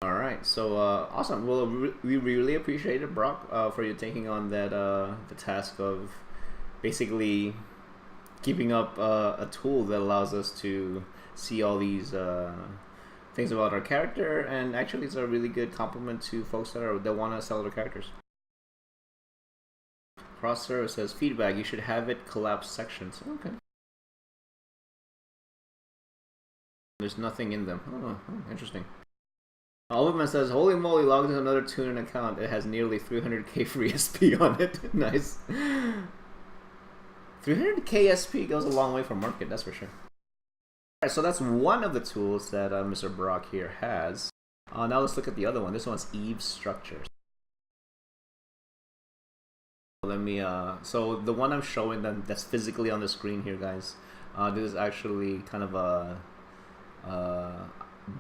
Alright, so awesome. Well, we really appreciate it, Brock, for you taking on that the task of basically keeping up a tool that allows us to see all these things about our character, and actually it's a really good compliment to folks that want to sell their characters. Cross server says feedback, you should have it collapse sections. Okay. There's nothing in them. Oh, interesting. Oliverman says, holy moly, logged into another tuner account. It has nearly 300k free SP on it. Nice. 300k SP goes a long way for market, that's for sure. Alright, so that's one of the tools that Mr. Brock here has. Now let's look at the other one. This one's Eve Structures. Let me, so the one I'm showing them that's physically on the screen here, guys. This is actually kind of a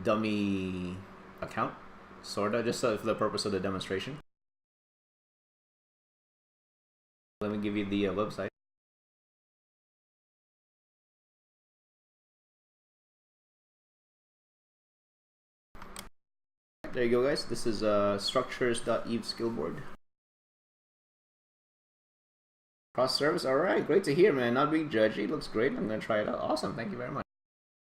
dummy account, sorta, just for the purpose of the demonstration. Let me give you the website. There you go, guys. This is structures.eve skillboard. Cross service, all right, great to hear, man. Not being judgy, looks great. I'm gonna try it out. Awesome, thank you very much.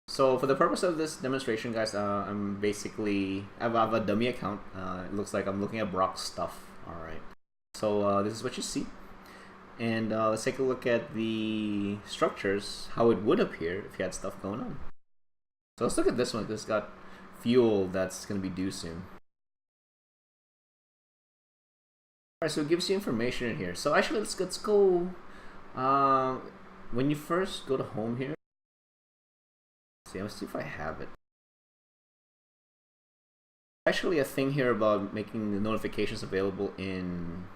So for the purpose of this demonstration, guys, I'm basically I have a dummy account. It looks like I'm looking at Brock's stuff. All right. So this is what you see, and let's take a look at the structures, how it would appear if you had stuff going on. So let's look at this one. This got fuel that's gonna be due soon. Alright, so it gives you information in here. So actually, let's go. When you first go to home here, let's see if I have it. Actually, a thing here about making the notifications available in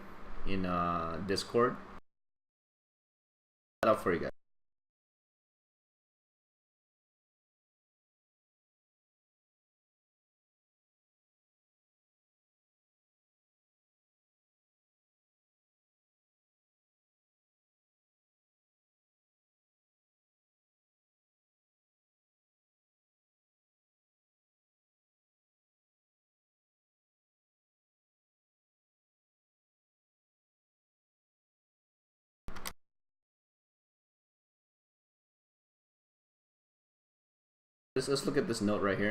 Discord. That up for you guys. Let's look at this note right here.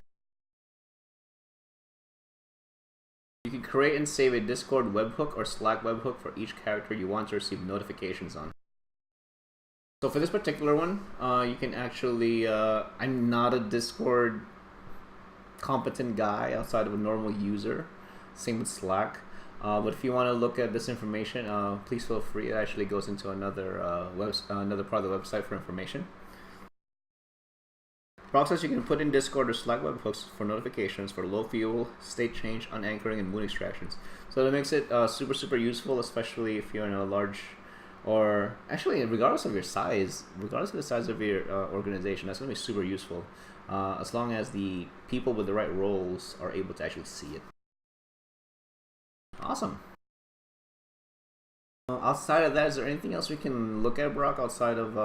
You can create and save a Discord webhook or Slack webhook for each character you want to receive notifications on. So for this particular one, you can actually, I'm not a Discord competent guy outside of a normal user. Same with Slack. But if you want to look at this information, please feel free. It actually goes into another another part of the website for information. Brock says you can put in Discord or Slack webhooks for notifications for low fuel, state change, unankering, and moon extractions. So that makes it super useful, especially if you're in a large, or actually regardless of your size, regardless of the size of your organization, that's going to be super useful as long as the people with the right roles are able to actually see it. Awesome. Outside of that, is there anything else we can look at, Brock, outside of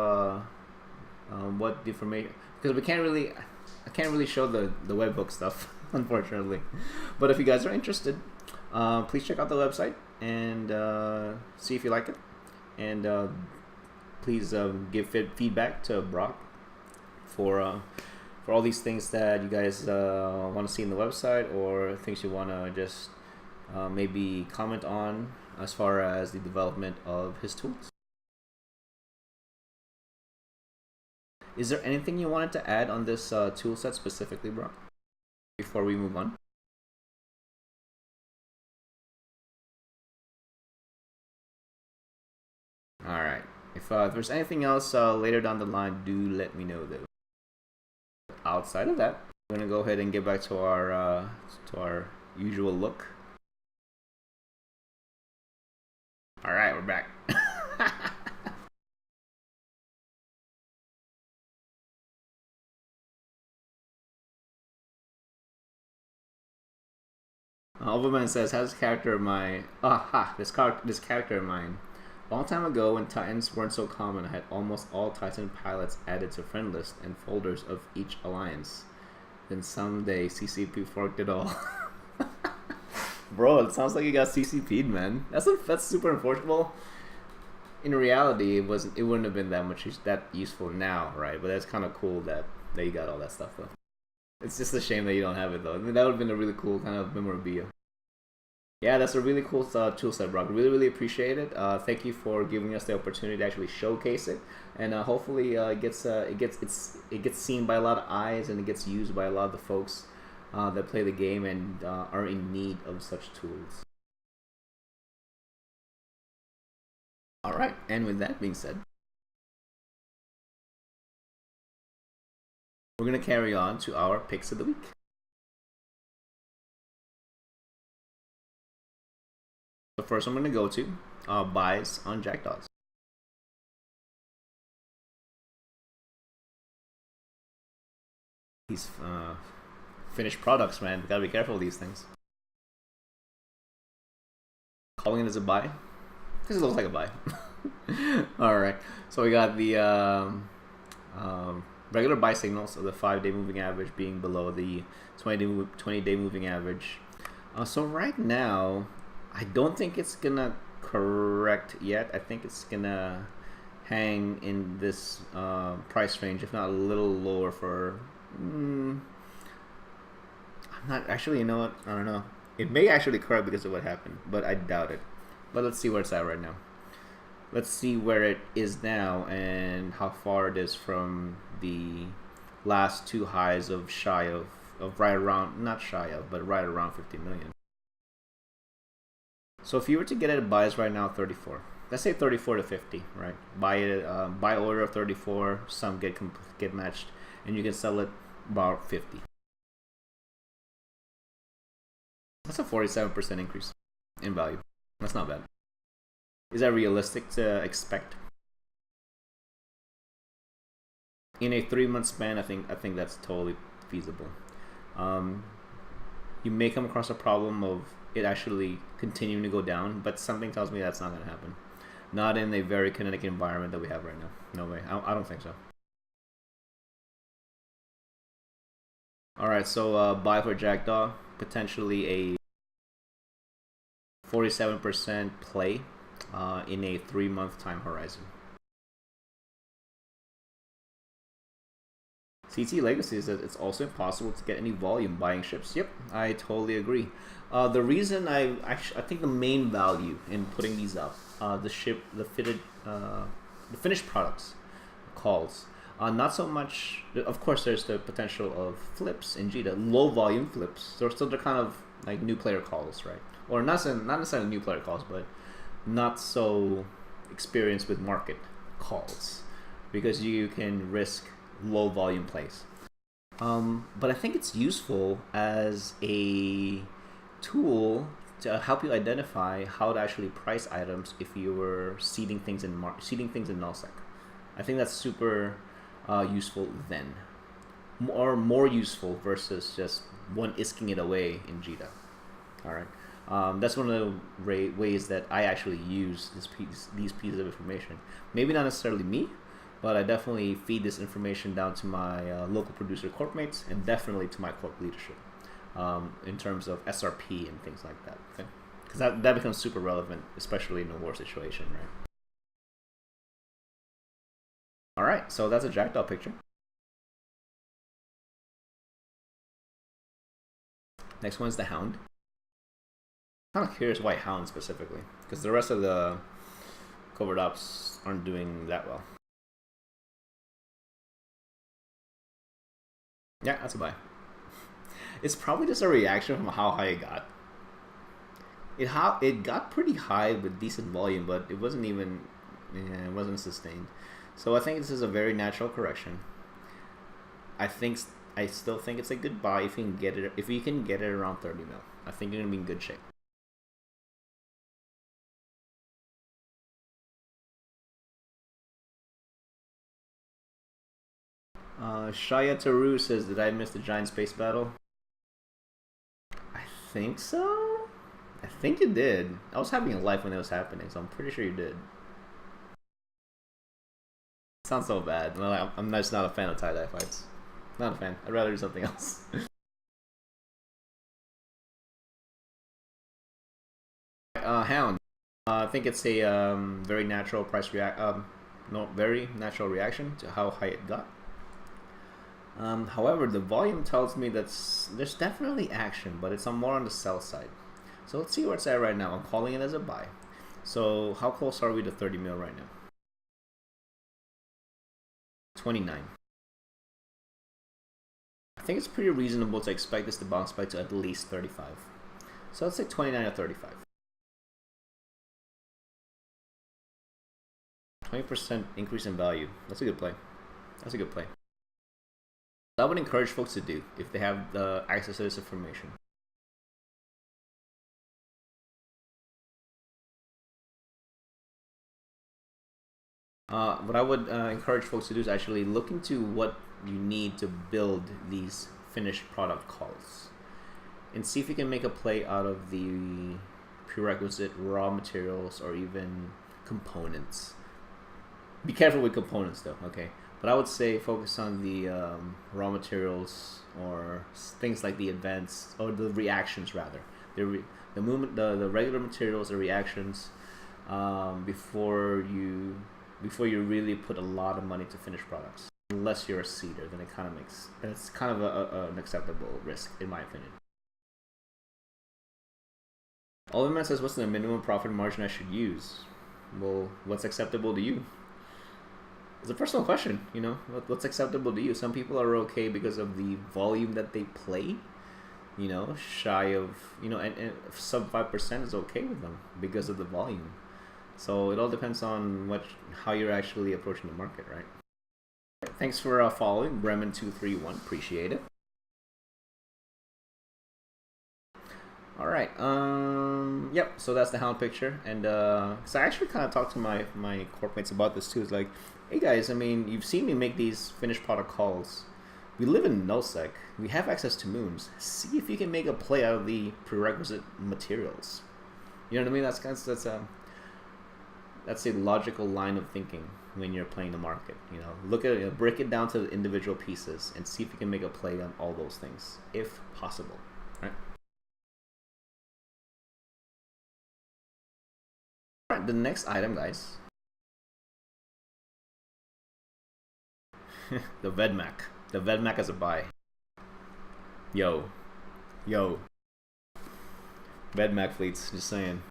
what the information? Because I can't really show the webhook stuff, unfortunately. But if you guys are interested, please check out the website and see if you like it, and please give feedback to Brock for all these things that you guys want to see in the website, or things you want to just maybe comment on as far as the development of his tools. Is there anything you wanted to add on this tool set specifically, Brock, before we move on? Alright, if there's anything else later down the line, do let me know though. Outside of that, we're gonna go ahead and get back to our usual look. Alright, we're back. Overman says, "Has this character of mine? This character of mine. Long time ago, when Titans weren't so common, I had almost all Titan pilots added to friend list and folders of each alliance. Then someday CCP forked it all." Bro, it sounds like you got CCP'd, man. That's super unfortunate. In reality, it wouldn't have been that useful now, right? But that's kind of cool that you got all that stuff though. It's just a shame that you don't have it though. I mean, that would have been a really cool kind of memorabilia. Yeah, that's a really cool tool set, Brock. Really appreciate it. Thank you for giving us the opportunity to actually showcase it, and hopefully it gets seen by a lot of eyes, and it gets used by a lot of the folks that play the game and are in need of such tools. All right, and with that being said, we're gonna carry on to our picks of the week. The first I'm going to go to buys on Jackdaws. These finished products, man. You gotta be careful with these things. Calling it as a buy because it looks like a buy. All right, so we got the regular buy signals of the 5-day moving average being below the 20-day moving average. So right now, I don't think it's gonna correct yet. I think it's gonna hang in this price range, if not a little lower for. I'm not actually. You know what? I don't know. It may actually correct because of what happened, but I doubt it. But let's see where it's at right now. Let's see where it is now and how far it is from the last two highs of right around, not shy of, but right around 50 million. So if you were to get it at buys right now, 34. Let's say 34 to 50, right? Buy it, buy order of 34. Some get matched, and you can sell it about 50. That's a 47% increase in value. That's not bad. Is that realistic to expect? In a 3-month span, I think that's totally feasible. You may come across a problem of it actually continuing to go down, but something tells me that's not going to happen. Not in a very kinetic environment that we have right now. No way. I don't think so. Alright, so buy for Jackdaw. Potentially a 47% play in a 3-month time horizon. CT Legacy says it's also impossible to get any volume buying ships. Yep, I totally agree. The reason I think the main value in putting these up, the finished products, calls, not so much. Of course, there's the potential of flips in JITA, low volume flips. So they're kind of like new player calls, right? Or not necessarily new player calls, but not so experienced with market calls, because you can risk low volume plays. But I think it's useful as a tool to help you identify how to actually price items if you were seeding things in nullsec. I think that's super useful then, more useful versus just one isking it away in JITA. All right. That's one of the ways that I actually use these pieces of information. Maybe not necessarily me, but I definitely feed this information down to my local producer corp mates, and definitely to my corp leadership in terms of SRP and things like that. Okay, because that becomes super relevant, especially in a war situation, right? All right, so that's a Jackdaw picture. Next one's the Hound. I'm kind of curious why Hound specifically, because the rest of the covert ops aren't doing that well. Yeah, that's a buy. It's probably just a reaction from how high it got. It got pretty high with decent volume, but it wasn't even, it wasn't sustained. So I think this is a very natural correction. I still think it's a good buy if you can get it. If you can get it around 30 mil, I think you're gonna be in good shape. Shaya Taru says, "Did I miss the giant space battle?" I think so. I think you did. I was having a life when it was happening, so I'm pretty sure you did. Sounds so bad. Well, I'm just not a fan of tie-dye fights. Not a fan. I'd rather do something else. Hound. I think it's a very natural very natural reaction to how high it got. However, the volume tells me that there's definitely action, but it's more on the sell side. So let's see where it's at right now. I'm calling it as a buy. So how close are we to 30 mil right now? 29. I think it's pretty reasonable to expect this to bounce back to at least 35. So let's say 29 or 35. 20% increase in value. That's a good play. That's a good play. I would encourage folks to do if they have the access to this information. What I would encourage folks to do is actually look into what you need to build these finished product calls, and see if you can make a play out of the prerequisite raw materials or even components. Be careful with components though, okay? But I would say focus on the raw materials or things like the events or the reactions rather. The movement, the regular materials, the reactions, before you really put a lot of money to finished products. Unless you're a seeder, then it's kind of an acceptable risk in my opinion. Oliver says, what's the minimum profit margin I should use? Well, what's acceptable to you? It's a personal question, you know. What's acceptable to you? Some people are okay because of the volume that they play, you know, shy of, you know, and sub 5% is okay with them because of the volume. So it all depends on how you're actually approaching the market, right? Thanks for following Bremen231. Appreciate it. All right. Yep. So that's the hound picture, and because I actually kind of talked to my corp mates about this too. It's like, hey guys, I mean, you've seen me make these finished product calls. We live in nullsec. We have access to moons. See if you can make a play out of the prerequisite materials. You know what I mean? That's a logical line of thinking when you're playing the market. You know, look at it, break it down to the individual pieces, and see if you can make a play on all those things, if possible. Right. All right. The next item, guys. The Vedmac. The Vedmac as a buy. Yo. Vedmac fleets, just saying.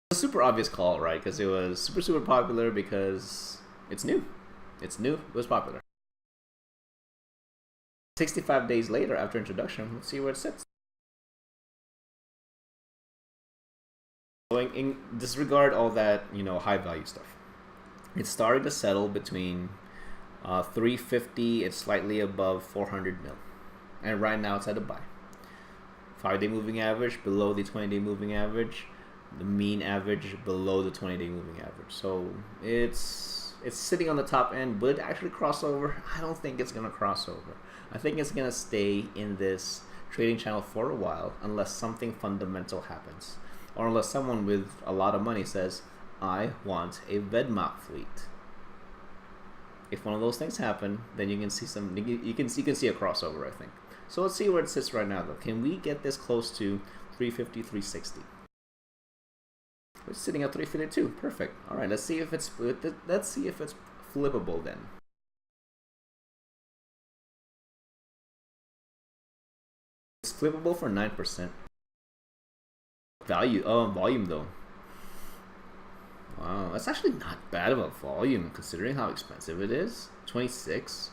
It's a super obvious call, right? Because it was super popular because it's new. It was popular. 65 days later after introduction, let's see where it sits. In disregard all that, you know, high value stuff. It's starting to settle between 350. It's slightly above 400 mil, and right now it's at a buy. 5-day moving average below the 20-day moving average. The mean average below the 20-day moving average. So it's sitting on the top end. Would it actually cross over? I don't think it's gonna cross over. I think it's gonna stay in this trading channel for a while unless something fundamental happens, or unless someone with a lot of money says, I want a Vedmac fleet. If one of those things happen, then you can see you can see a crossover, I think. So let's see where it sits right now though. Can we get this close to 350, 360? It's sitting at 352. Perfect. All right, let's see if it's flippable then. It's flippable for 9%. Volume though. Wow, that's actually not bad of a volume considering how expensive it is. 26.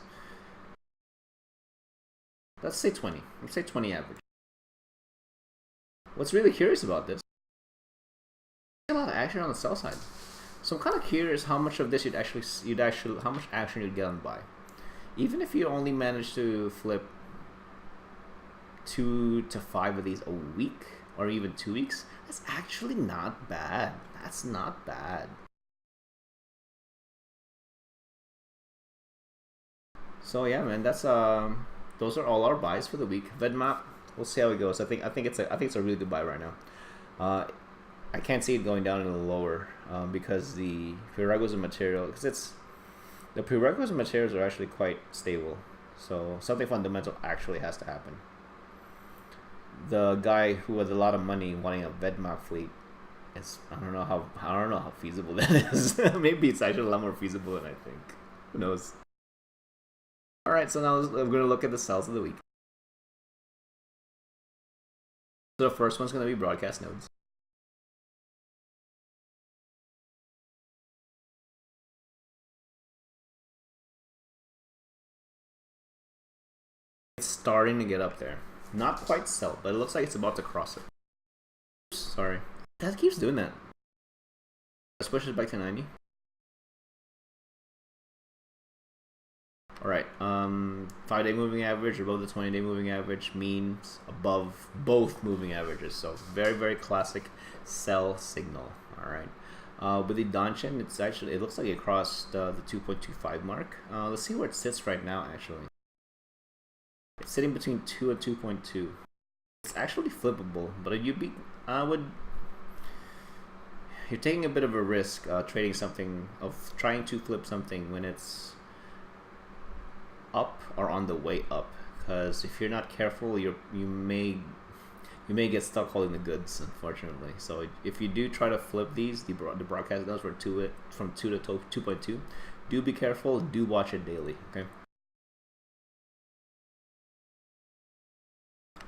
Let's say 20. Let's say 20 average. What's really curious about this? A lot of action on the sell side. So I'm kind of curious how much of this how much action you'd get on buy. Even if you only manage to flip 2 to 5 of these a week, or even 2 weeks, that's actually not bad. That's not bad. So yeah, man, that's those are all our buys for the week. Vedmap, we'll see how it goes. I think it's a really good buy right now. I can't see it going down any lower because the prerequisite material, the prerequisite materials are actually quite stable. So something fundamental actually has to happen. The guy who has a lot of money wanting a Vedmac fleet, I don't know how feasible that is. Maybe it's actually a lot more feasible than I think. Who knows? All right, so now we're going to look at the sells of the week. So the first one's going to be broadcast nodes. It's starting to get up there. Not quite sell, but it looks like it's about to cross it. Oops, sorry. That keeps doing that. Let's push it back to 90. Alright, 5-day moving average above the 20-day moving average, means above both moving averages. So very classic sell signal. Alright. With the Danchin, it looks like it crossed the 2.25 mark. Let's see where it sits right now actually. It's sitting between 2 and 2.2. It's actually flippable, but you're taking a bit of a risk trying to flip something when it's up or on the way up, because if you're not careful, you you may get stuck holding the goods, unfortunately. So if you do try to flip these, the broadcast does from 2 to 2.2, do be careful. Do watch it daily. Okay.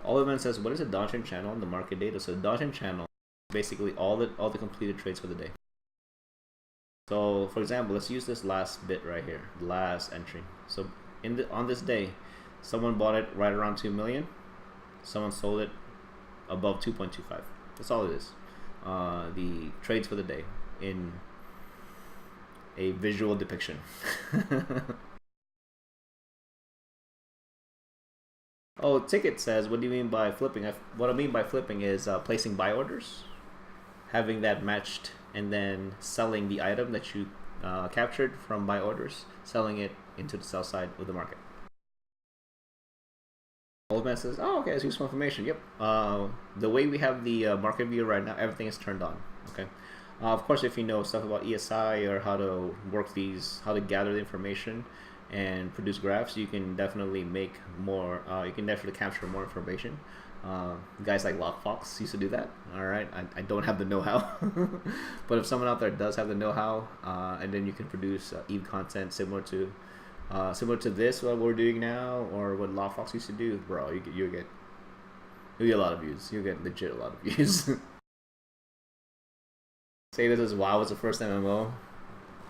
All event says, what is a downtrend channel in the market data? So downtrend channel, basically all the completed trades for the day. So for example, let's use this last bit right here, last entry. So on this day, someone bought it right around 2 million. Someone sold it above 2.25. That's all it is. The trades for the day in a visual depiction. Oh, Ticket says, what do you mean by flipping? What I mean by flipping is placing buy orders, having that matched, and then selling the item that you captured from buy orders, selling it into the sell side of the market. Old man says, oh, okay, it's useful information. Yep. The way we have the market view right now, everything is turned on. Okay. Of course, if you know stuff about ESI or how to work these, how to gather the information and produce graphs, you can definitely make more. You can definitely capture more information. Guys like Lockfox used to do that. All right, I don't have the know-how, but if someone out there does have the know-how, and then you can produce EVE content similar to this, what we're doing now, or what Lockfox used to do, bro, you get a lot of views. You get legit a lot of views. Say this as WoW was the first MMO.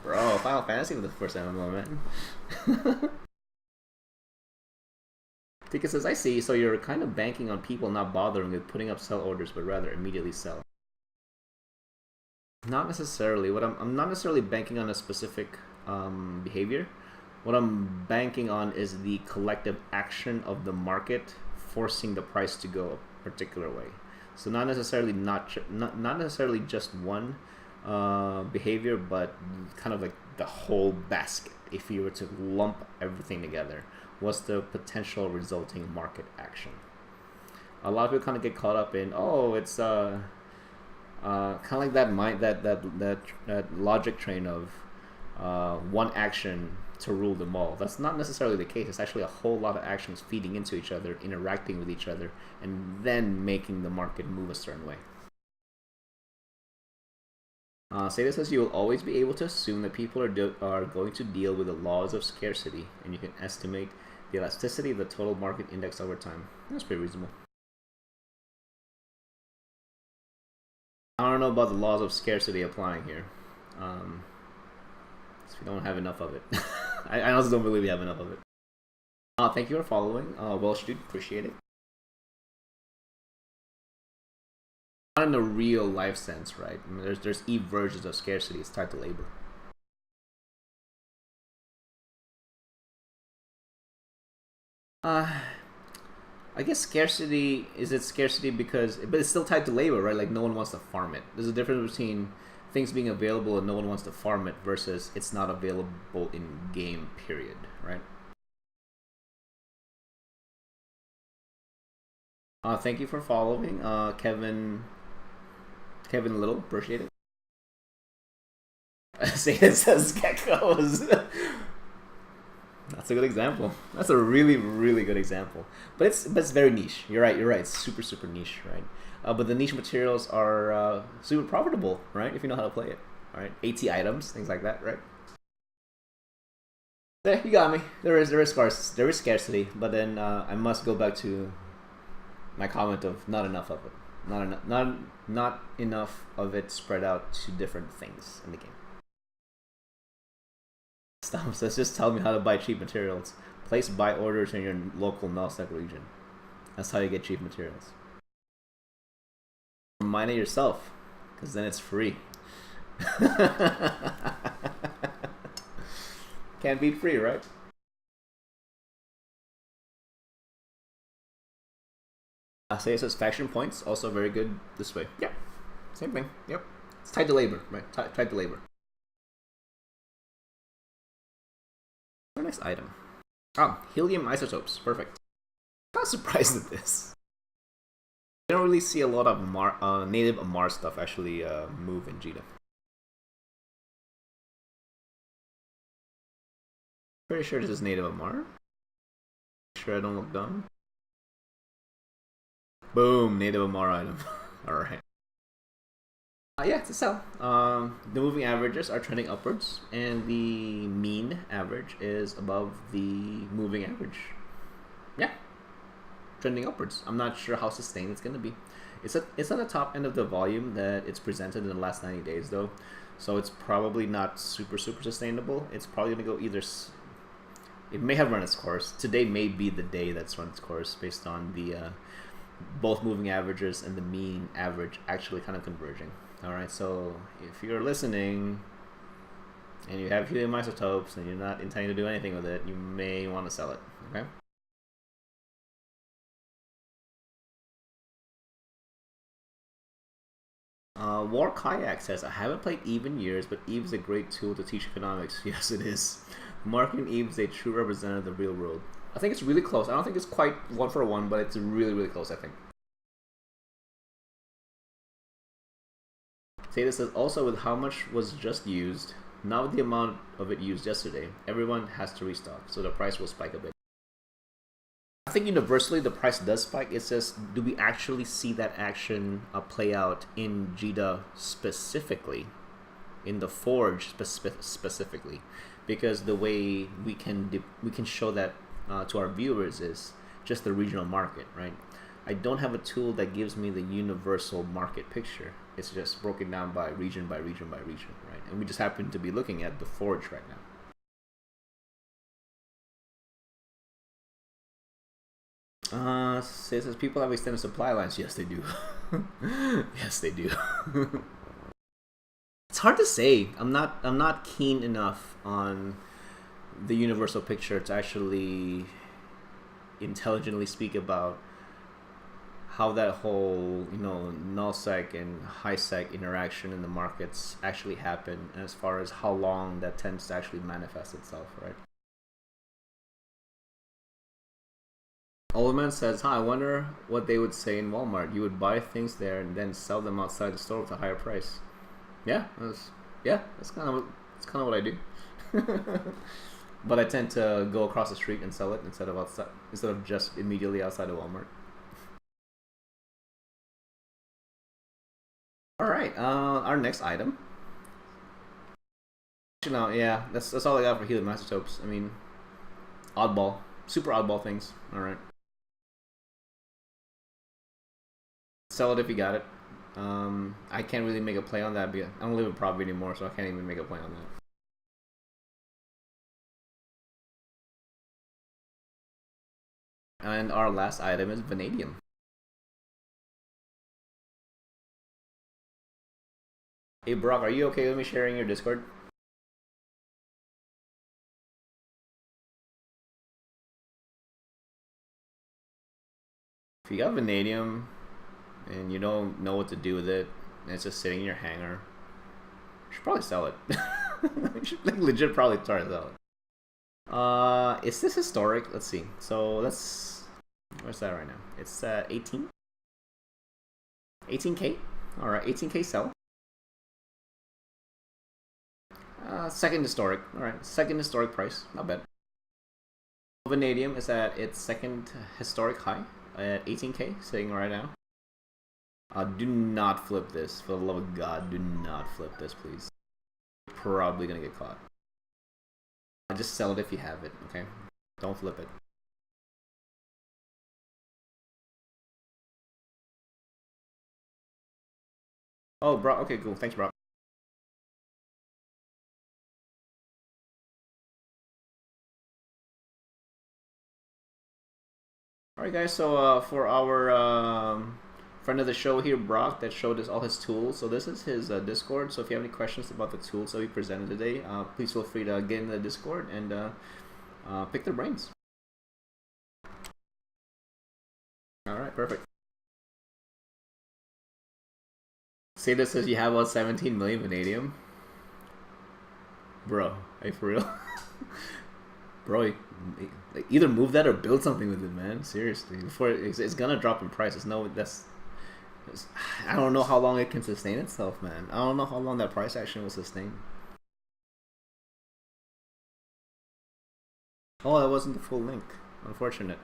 Bro, Final Fantasy was the first MMO, man. Tika says, I see, so you're kind of banking on people not bothering with putting up sell orders, but rather immediately sell. Not necessarily. I'm not necessarily banking on a specific behavior. What I'm banking on is the collective action of the market forcing the price to go a particular way. So not necessarily not necessarily just one behavior, but kind of like the whole basket. If you were to lump everything together, what's the potential resulting market action? A lot of people kind of get caught up in, oh, it's kind of like that logic train of one action to rule them all. That's not necessarily the case. It's actually a whole lot of actions feeding into each other, interacting with each other, and then making the market move a certain way. Seda says you will always be able to assume that people are going to deal with the laws of scarcity, and you can estimate the elasticity of the total market index over time. That's pretty reasonable. I don't know about the laws of scarcity applying here. So we don't have enough of it. I also don't believe we have enough of it. Thank you for following. Welsh dude, appreciate it. Not in a real life sense, right? I mean, there's EVE versions of scarcity. It's tied to labor. I guess scarcity, is it scarcity because, but it's still tied to labor, right? Like no one wants to farm it. There's a difference between things being available and no one wants to farm it versus it's not available in game, period, right? Thank you for following, Kevin Little, appreciate it. Say it says geckos. That's a good example. That's a really, really good example. But it's very niche. You're right. It's super niche, right? But the niche materials are super profitable, right? If you know how to play it, all right? AT items, things like that, right? There, you got me. There is scarcity, but then I must go back to my comment of not enough of it. Not enough of it spread out to different things in the game. Stop. So just tell me how to buy cheap materials. Place buy orders in your local NOSEC region. That's how you get cheap materials. Mine it yourself, because then it's free. Can't beat free, right? Say it says faction points, also very good this way. Yep, same thing. Yep, it's tied to labor, right? Tied to labor. Our next item. Helium isotopes. Perfect. Not surprised at this. I don't really see a lot of native Amar stuff actually move in Jita. Pretty sure this is native Amar. Sure I don't look dumb. Boom, native Amara item. All right. Yeah, it's a sell. The moving averages are trending upwards, and the mean average is above the moving average. Yeah, trending upwards. I'm not sure how sustained it's going to be. It's on the top end of the volume that it's presented in the last 90 days, though. So it's probably not super sustainable. It's probably going to go either. It may have run its course. Today may be the day that's run its course based on the both moving averages and the mean average actually kind of converging. All right, so if you're listening and you have helium isotopes and you're not intending to do anything with it, you may want to sell it. Okay. War Kayak says, I haven't played EVE in years, but EVE is a great tool to teach economics. Yes, it is. Marketing EVE is a true representative of the real world. I think it's really close. I don't think it's quite 1-for-1, but it's really close, I think. Zeta says, also with how much was just used, not with the amount of it used yesterday, everyone has to restock, so the price will spike a bit. I think universally the price does spike. It's just, do we actually see that action play out in JITA specifically, in the Forge specifically? Because the way we can show that to our viewers is just the regional market, right? I don't have a tool that gives me the universal market picture. It's just broken down by region, right? And we just happen to be looking at the Forge right now. Says people have extended supply lines. Yes, they do. Yes, they do. It's hard to say. I'm not keen enough on the universal picture to actually intelligently speak about how that whole, null sec and high sec interaction in the markets actually happen, as far as how long that tends to actually manifest itself, right? Old man says, I wonder what they would say in Walmart. You would buy things there and then sell them outside the store with a higher price. Yeah, that's kind of what I do. But I tend to go across the street and sell it instead of just immediately outside of Walmart. All right, our next item. No, yeah, that's all I got for helium isotopes. I mean, oddball, super oddball things. All right, sell it if you got it. I can't really make a play on that because I don't live in Prov anymore, so I can't even make a play on that. And our last item is vanadium. Hey Brock, are you okay with me sharing your Discord? If you got vanadium and you don't know what to do with it, and it's just sitting in your hangar, you should probably sell it. You should legit probably try to sell it. Is this historic? Let's see. So where's that right now? It's 18? 18K? Alright, 18K sell. Second historic. Alright, second historic price. Not bad. Vanadium is at its second historic high at 18K, sitting right now. Do not flip this. For the love of God, do not flip this, please. You're probably gonna get caught. Just sell it if you have it, okay? Don't flip it. Oh, bro. Okay, cool. Thanks, bro. Alright guys, so for our friend of the show here, Brock, that showed us all his tools. So this is his Discord, so if you have any questions about the tools that we presented today, please feel free to get in the Discord and pick their brains. Alright, perfect. Seda says you have about 17 million vanadium. Bro, hey, for real? Bro, either move that or build something with it, man. Seriously, before it's gonna drop in price. I don't know how long it can sustain itself, man. I don't know how long that price action will sustain. Oh, that wasn't the full link. Unfortunate.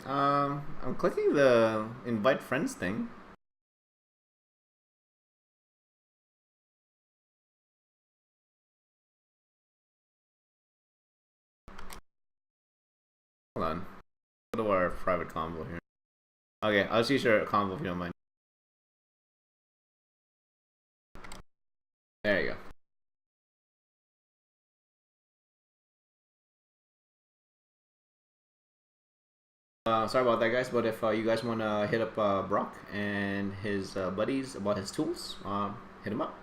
I'm clicking the invite friends thing. Hold on. Go to our private convo here. Okay, I'll just use your convo if you don't mind. There you go. Sorry about that, guys, but if you guys want to hit up Brock and his buddies about his tools, hit him up.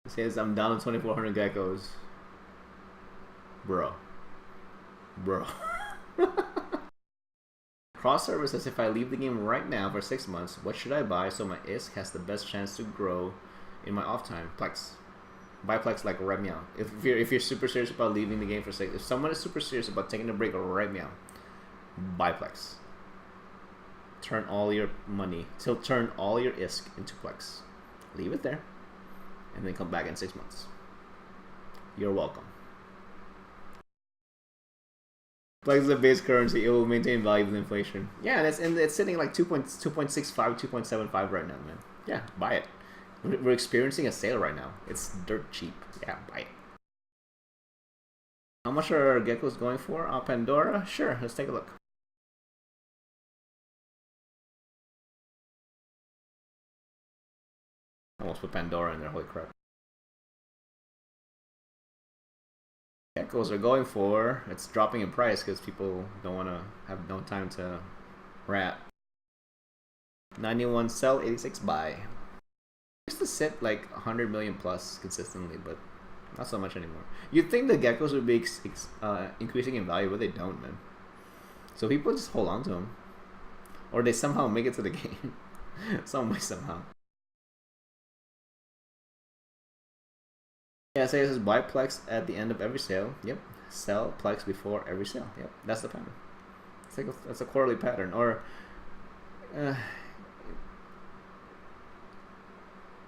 He says, I'm down to 2,400 geckos. Bro. Crossover says, if I leave the game right now for 6 months, what should I buy so my ISK has the best chance to grow in my off time? Plex. Buy Plex like right now. If you're super serious about leaving the game for 6, if someone is super serious about taking a break right now, buy Plex. Turn all your money, turn all your ISK into Plex. Leave it there, and then come back in 6 months. You're welcome. Plex is a base currency. It will maintain value with inflation. Yeah, and it's sitting like 2.65, 2.75 right now, man. Yeah, buy it. We're experiencing a sale right now. It's dirt cheap. Yeah, buy it. How much are geckos going for? Pandora? Sure, let's take a look. Almost put Pandora in there, holy crap. Geckos are going for, it's dropping in price because people don't want to have no time to rat. 91 sell, 86 buy. Used to sit like 100 million plus consistently, but not so much anymore. You'd think the geckos would be increasing in value, but they don't, man. So people just hold on to them, or they somehow make it to the game, some way somehow. Yeah, so it says buy Plex at the end of every sale. Yep, sell Plex before every sale. Yep, that's the pattern. It's like that's a quarterly pattern, or.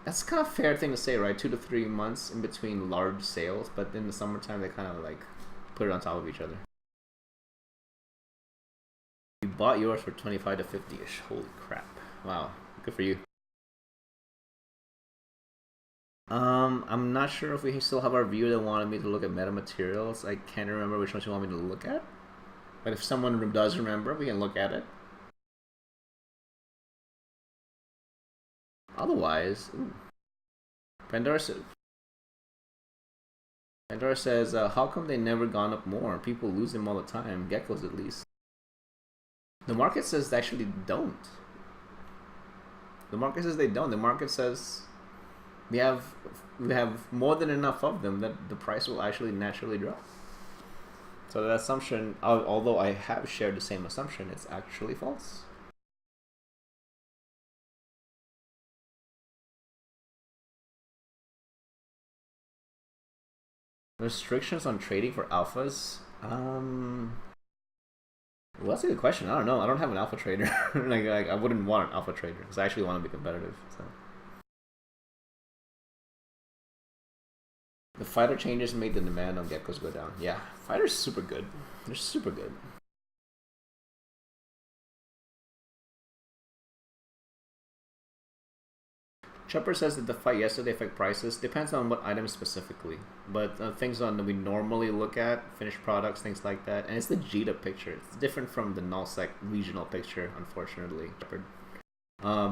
That's kind of a fair thing to say, right? 2 to 3 months in between large sales, but in the summertime they kind of like put it on top of each other. You bought yours for 25 to 50-ish. Holy crap. Wow. Good for you. I'm not sure if we still have our viewer that wanted me to look at metamaterials. I can't remember which ones you want me to look at. But if someone does remember, we can look at it. Otherwise, Pandora says, how come they never gone up more? People lose them all the time. Geckos, at least. The market says they actually don't. The market says they don't. The market says we have more than enough of them that the price will actually naturally drop. So that assumption, although I have shared the same assumption, it's actually false. Restrictions on trading for alphas? Well, that's a good question. I don't know. I don't have an alpha trader. like I wouldn't want an alpha trader because I actually want to be competitive. So the fighter changes made the demand on geckos go down. Yeah, fighters super good. They're super good. Chopper says that the fight yesterday affect prices. Depends on what items specifically, but things on we normally look at, finished products, things like that, and it's the Jita picture. It's different from the nullsec regional picture, unfortunately.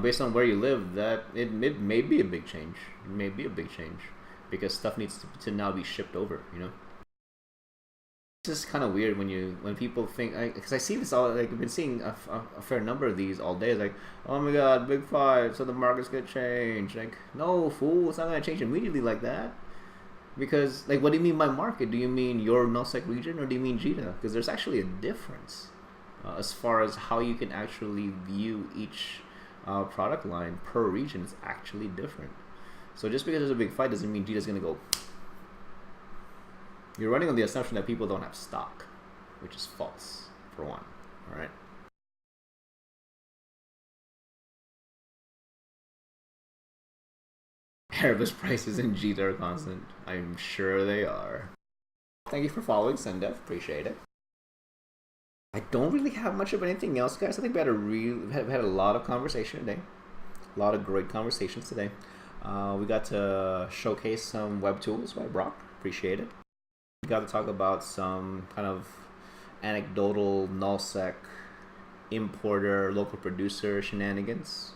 Based on where you live, that it may be a big change. It may be a big change because stuff needs to now be shipped over. You know. It's just kind of weird when people think, because I see this all, like I've been seeing a fair number of these all day. It's like, oh my god, big five, so the market's gonna change. Like, no, fool, it's not gonna change immediately like that. Because, like, what do you mean by market? Do you mean your nullsec region, or do you mean Jita? Because there's actually a difference as far as how you can actually view each product line per region. Is actually different. So just because there's a big fight doesn't mean Jita's gonna go. You're running on the assumption that people don't have stock, which is false, for one. All right. Airbus prices in Jita are constant. I'm sure they are. Thank you for following, Sendef. Appreciate it. I don't really have much of anything else, guys. I think we had a lot of conversation today. A lot of great conversations today. We got to showcase some web tools by Brock. Appreciate it. We got to talk about some kind of anecdotal nullsec importer, local producer shenanigans.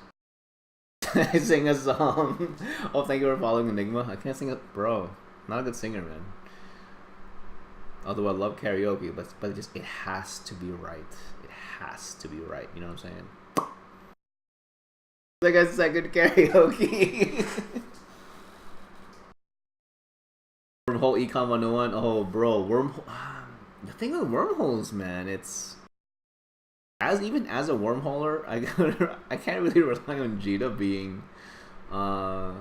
I sing a song. Oh, thank you for following Enigma. I can't sing it, bro. Not a good singer, man. Although I love karaoke, but it has to be right. It has to be right. You know what I'm saying? Like a second karaoke. Wormhole Econ 101. Oh, bro, wormhole. The thing with wormholes, man, it's even as a wormholer, I can't really rely on Jita being a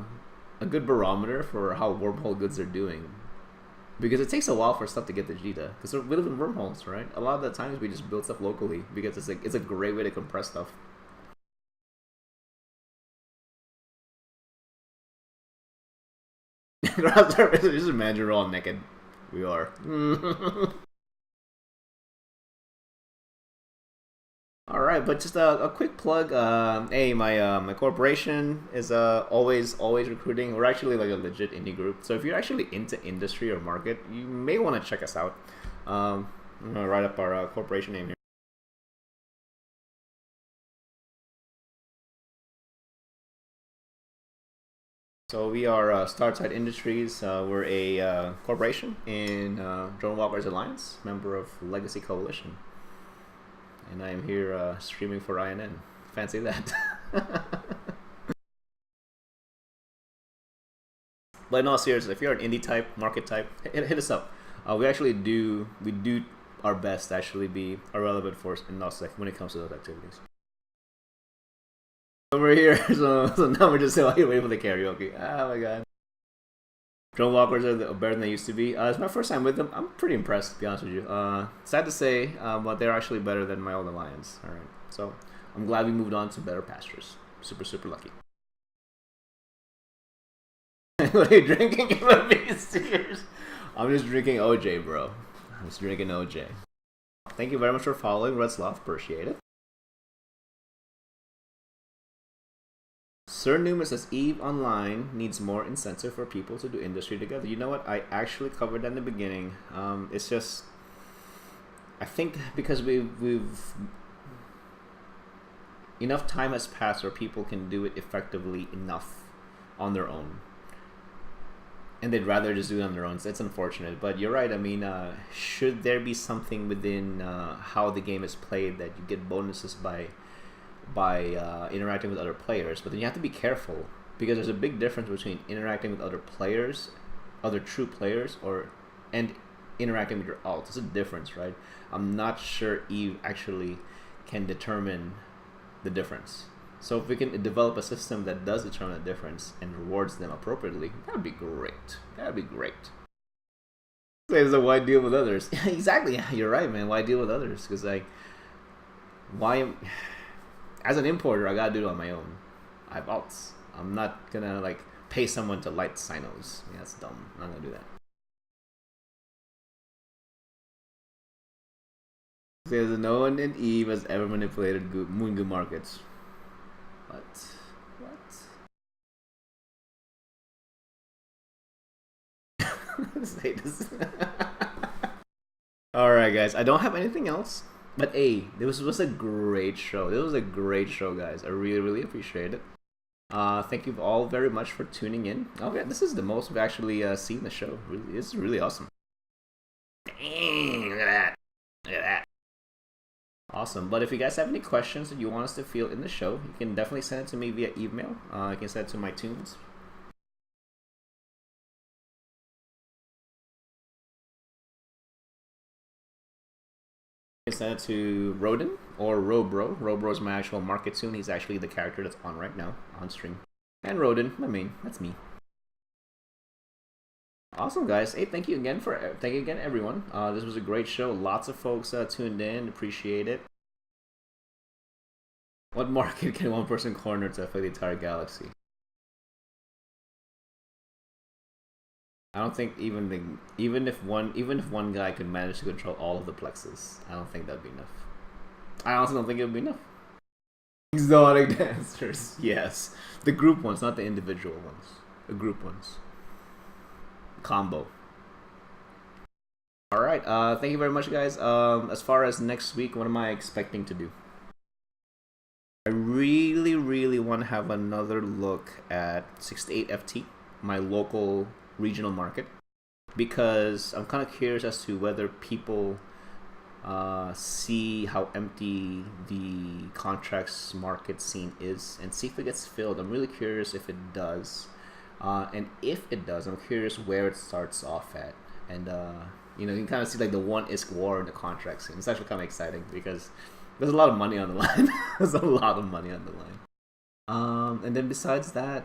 good barometer for how wormhole goods are doing, because it takes a while for stuff to get to Jita. Because we live in wormholes, right? A lot of the times we just build stuff locally because it's a great way to compress stuff. Just imagine we're all naked. We are. All right, but just a quick plug. Hey, my corporation is always recruiting. We're actually like a legit indie group. So if you're actually into industry or market, you may want to check us out. I'm gonna write up our corporation name here. So we are Startide Industries. We're a corporation in Drone Walkers Alliance, member of Legacy Coalition. And I am here streaming for INN. Fancy that. But no, seriously, if you're an indie type, market type, hit us up. We actually do our best to actually be a relevant force in NOSEC when it comes to those activities. Over here, so now we're just waiting for the karaoke. Oh my god. Drone walkers are better than they used to be. It's my first time with them. I'm pretty impressed, to be honest with you. Sad to say, but they're actually better than my old alliance. All right, so I'm glad we moved on to better pastures. Super lucky. What are you drinking? I'm just drinking OJ, bro. I'm just drinking OJ. Thank you very much for following Redslav. Appreciate it. Sir Newman says EVE Online needs more incentive for people to do industry together. You know what? I actually covered that in the beginning. It's just, I think because we've enough time has passed where people can do it effectively enough on their own, and they'd rather just do it on their own. So it's unfortunate, but you're right. I mean, should there be something within how the game is played that you get bonuses by interacting with other players? But then you have to be careful, because there's a big difference between interacting with other players, other true players, and interacting with your alt. It's a difference, right? I'm not sure EVE actually can determine the difference. So if we can develop a system that does determine the difference and rewards them appropriately, that would be great. That would be great. So why deal with others? Exactly. You're right, man. Why deal with others? Because as an importer, I gotta do it on my own. I have alts. I'm not gonna pay someone to light sinos. Yeah, that's dumb. I'm not gonna do that. Says no one in EVE has ever manipulated Moongu markets. What? Say this. Alright, guys. I don't have anything else. But hey, this was a great show. This was a great show, guys. I really appreciate it. Thank you all very much for tuning in. Oh yeah, this is the most we've actually seen the show. Really, this is really awesome. Dang, look at that. Look at that. Awesome. But if you guys have any questions that you want us to field in the show, you can definitely send it to me via email. You can send it to my tunes. You can send it to Rodin or Robro. Robro is my actual market tune. He's actually the character that's on right now on stream. And Rodin, my main. That's me. Awesome, guys. Hey, thank you again, everyone. This was a great show. Lots of folks tuned in. Appreciate it. What market can one person corner to affect the entire galaxy? I don't think even if one guy could manage to control all of the plexes, I don't think that'd be enough. I also don't think it would be enough. Exotic dancers, yes, the group ones, not the individual ones. The group ones. Combo. All right. Thank you very much, guys. As far as next week, what am I expecting to do? I really want to have another look at 68 FT, my local regional market, because I'm kind of curious as to whether people see how empty the contracts market scene is and see if it gets filled. I'm really curious if it does, and if it does, I'm curious where it starts off at. And you can kind of see like the one ISK war in the contract scene. It's actually kind of exciting because there's a lot of money on the line. There's a lot of money on the line. And then besides that,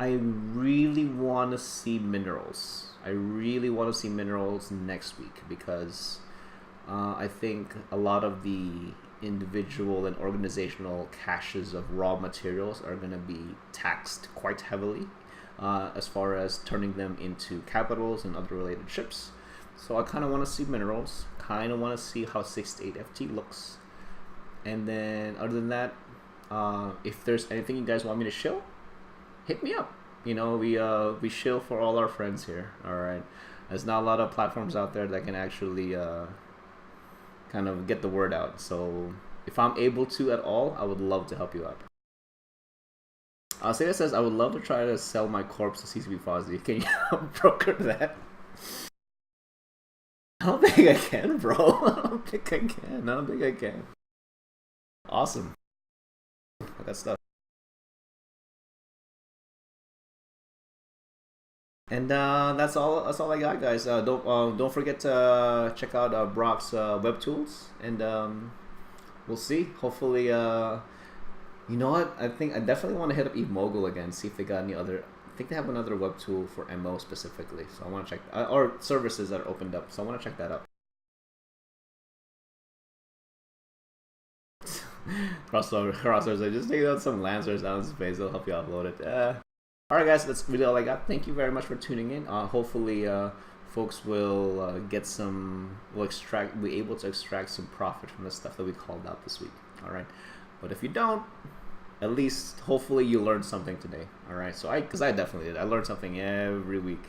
I really want to see minerals. I really want to see minerals next week because I think a lot of the individual and organizational caches of raw materials are going to be taxed quite heavily as far as turning them into capitals and other related ships. So I kind of want to see minerals, kind of want to see how 68 FT looks. And then other than that, if there's anything you guys want me to show, hit me up. We shill for all our friends here. All right, there's not a lot of platforms out there that can actually kind of get the word out. So if I'm able to at all, I would love to help you out. Sega says, I would love to try to sell my corpse to CCP Fozzy. Can you broker that? I don't think I can, bro. I don't think I can. Awesome. I got stuff. And that's all I got, guys. Don't forget to check out Brock's web tools, and we'll see. Hopefully, you know what? I think I definitely want to hit up Mogul again, see if they got any other. I think they have another web tool for MO specifically, so I want to check or services that are opened up. So I want to check that out. Crossovers, I just take out some Lancers out in space. They'll help you upload it. Alright guys, that's really all I got. Thank you very much for tuning in. Hopefully folks will be able to extract some profit from the stuff that we called out this week. Alright, but if you don't, at least hopefully you learned something today. Alright, so because I definitely did. I learned something every week.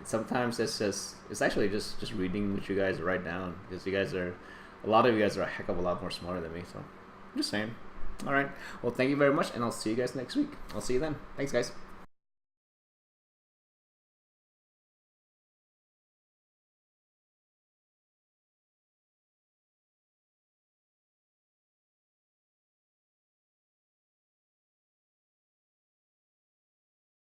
Sometimes it's actually just reading what you guys write down, because a lot of you guys are a heck of a lot more smarter than me, so I'm just saying. Alright, well thank you very much, and I'll see you guys next week. I'll see you then. Thanks guys.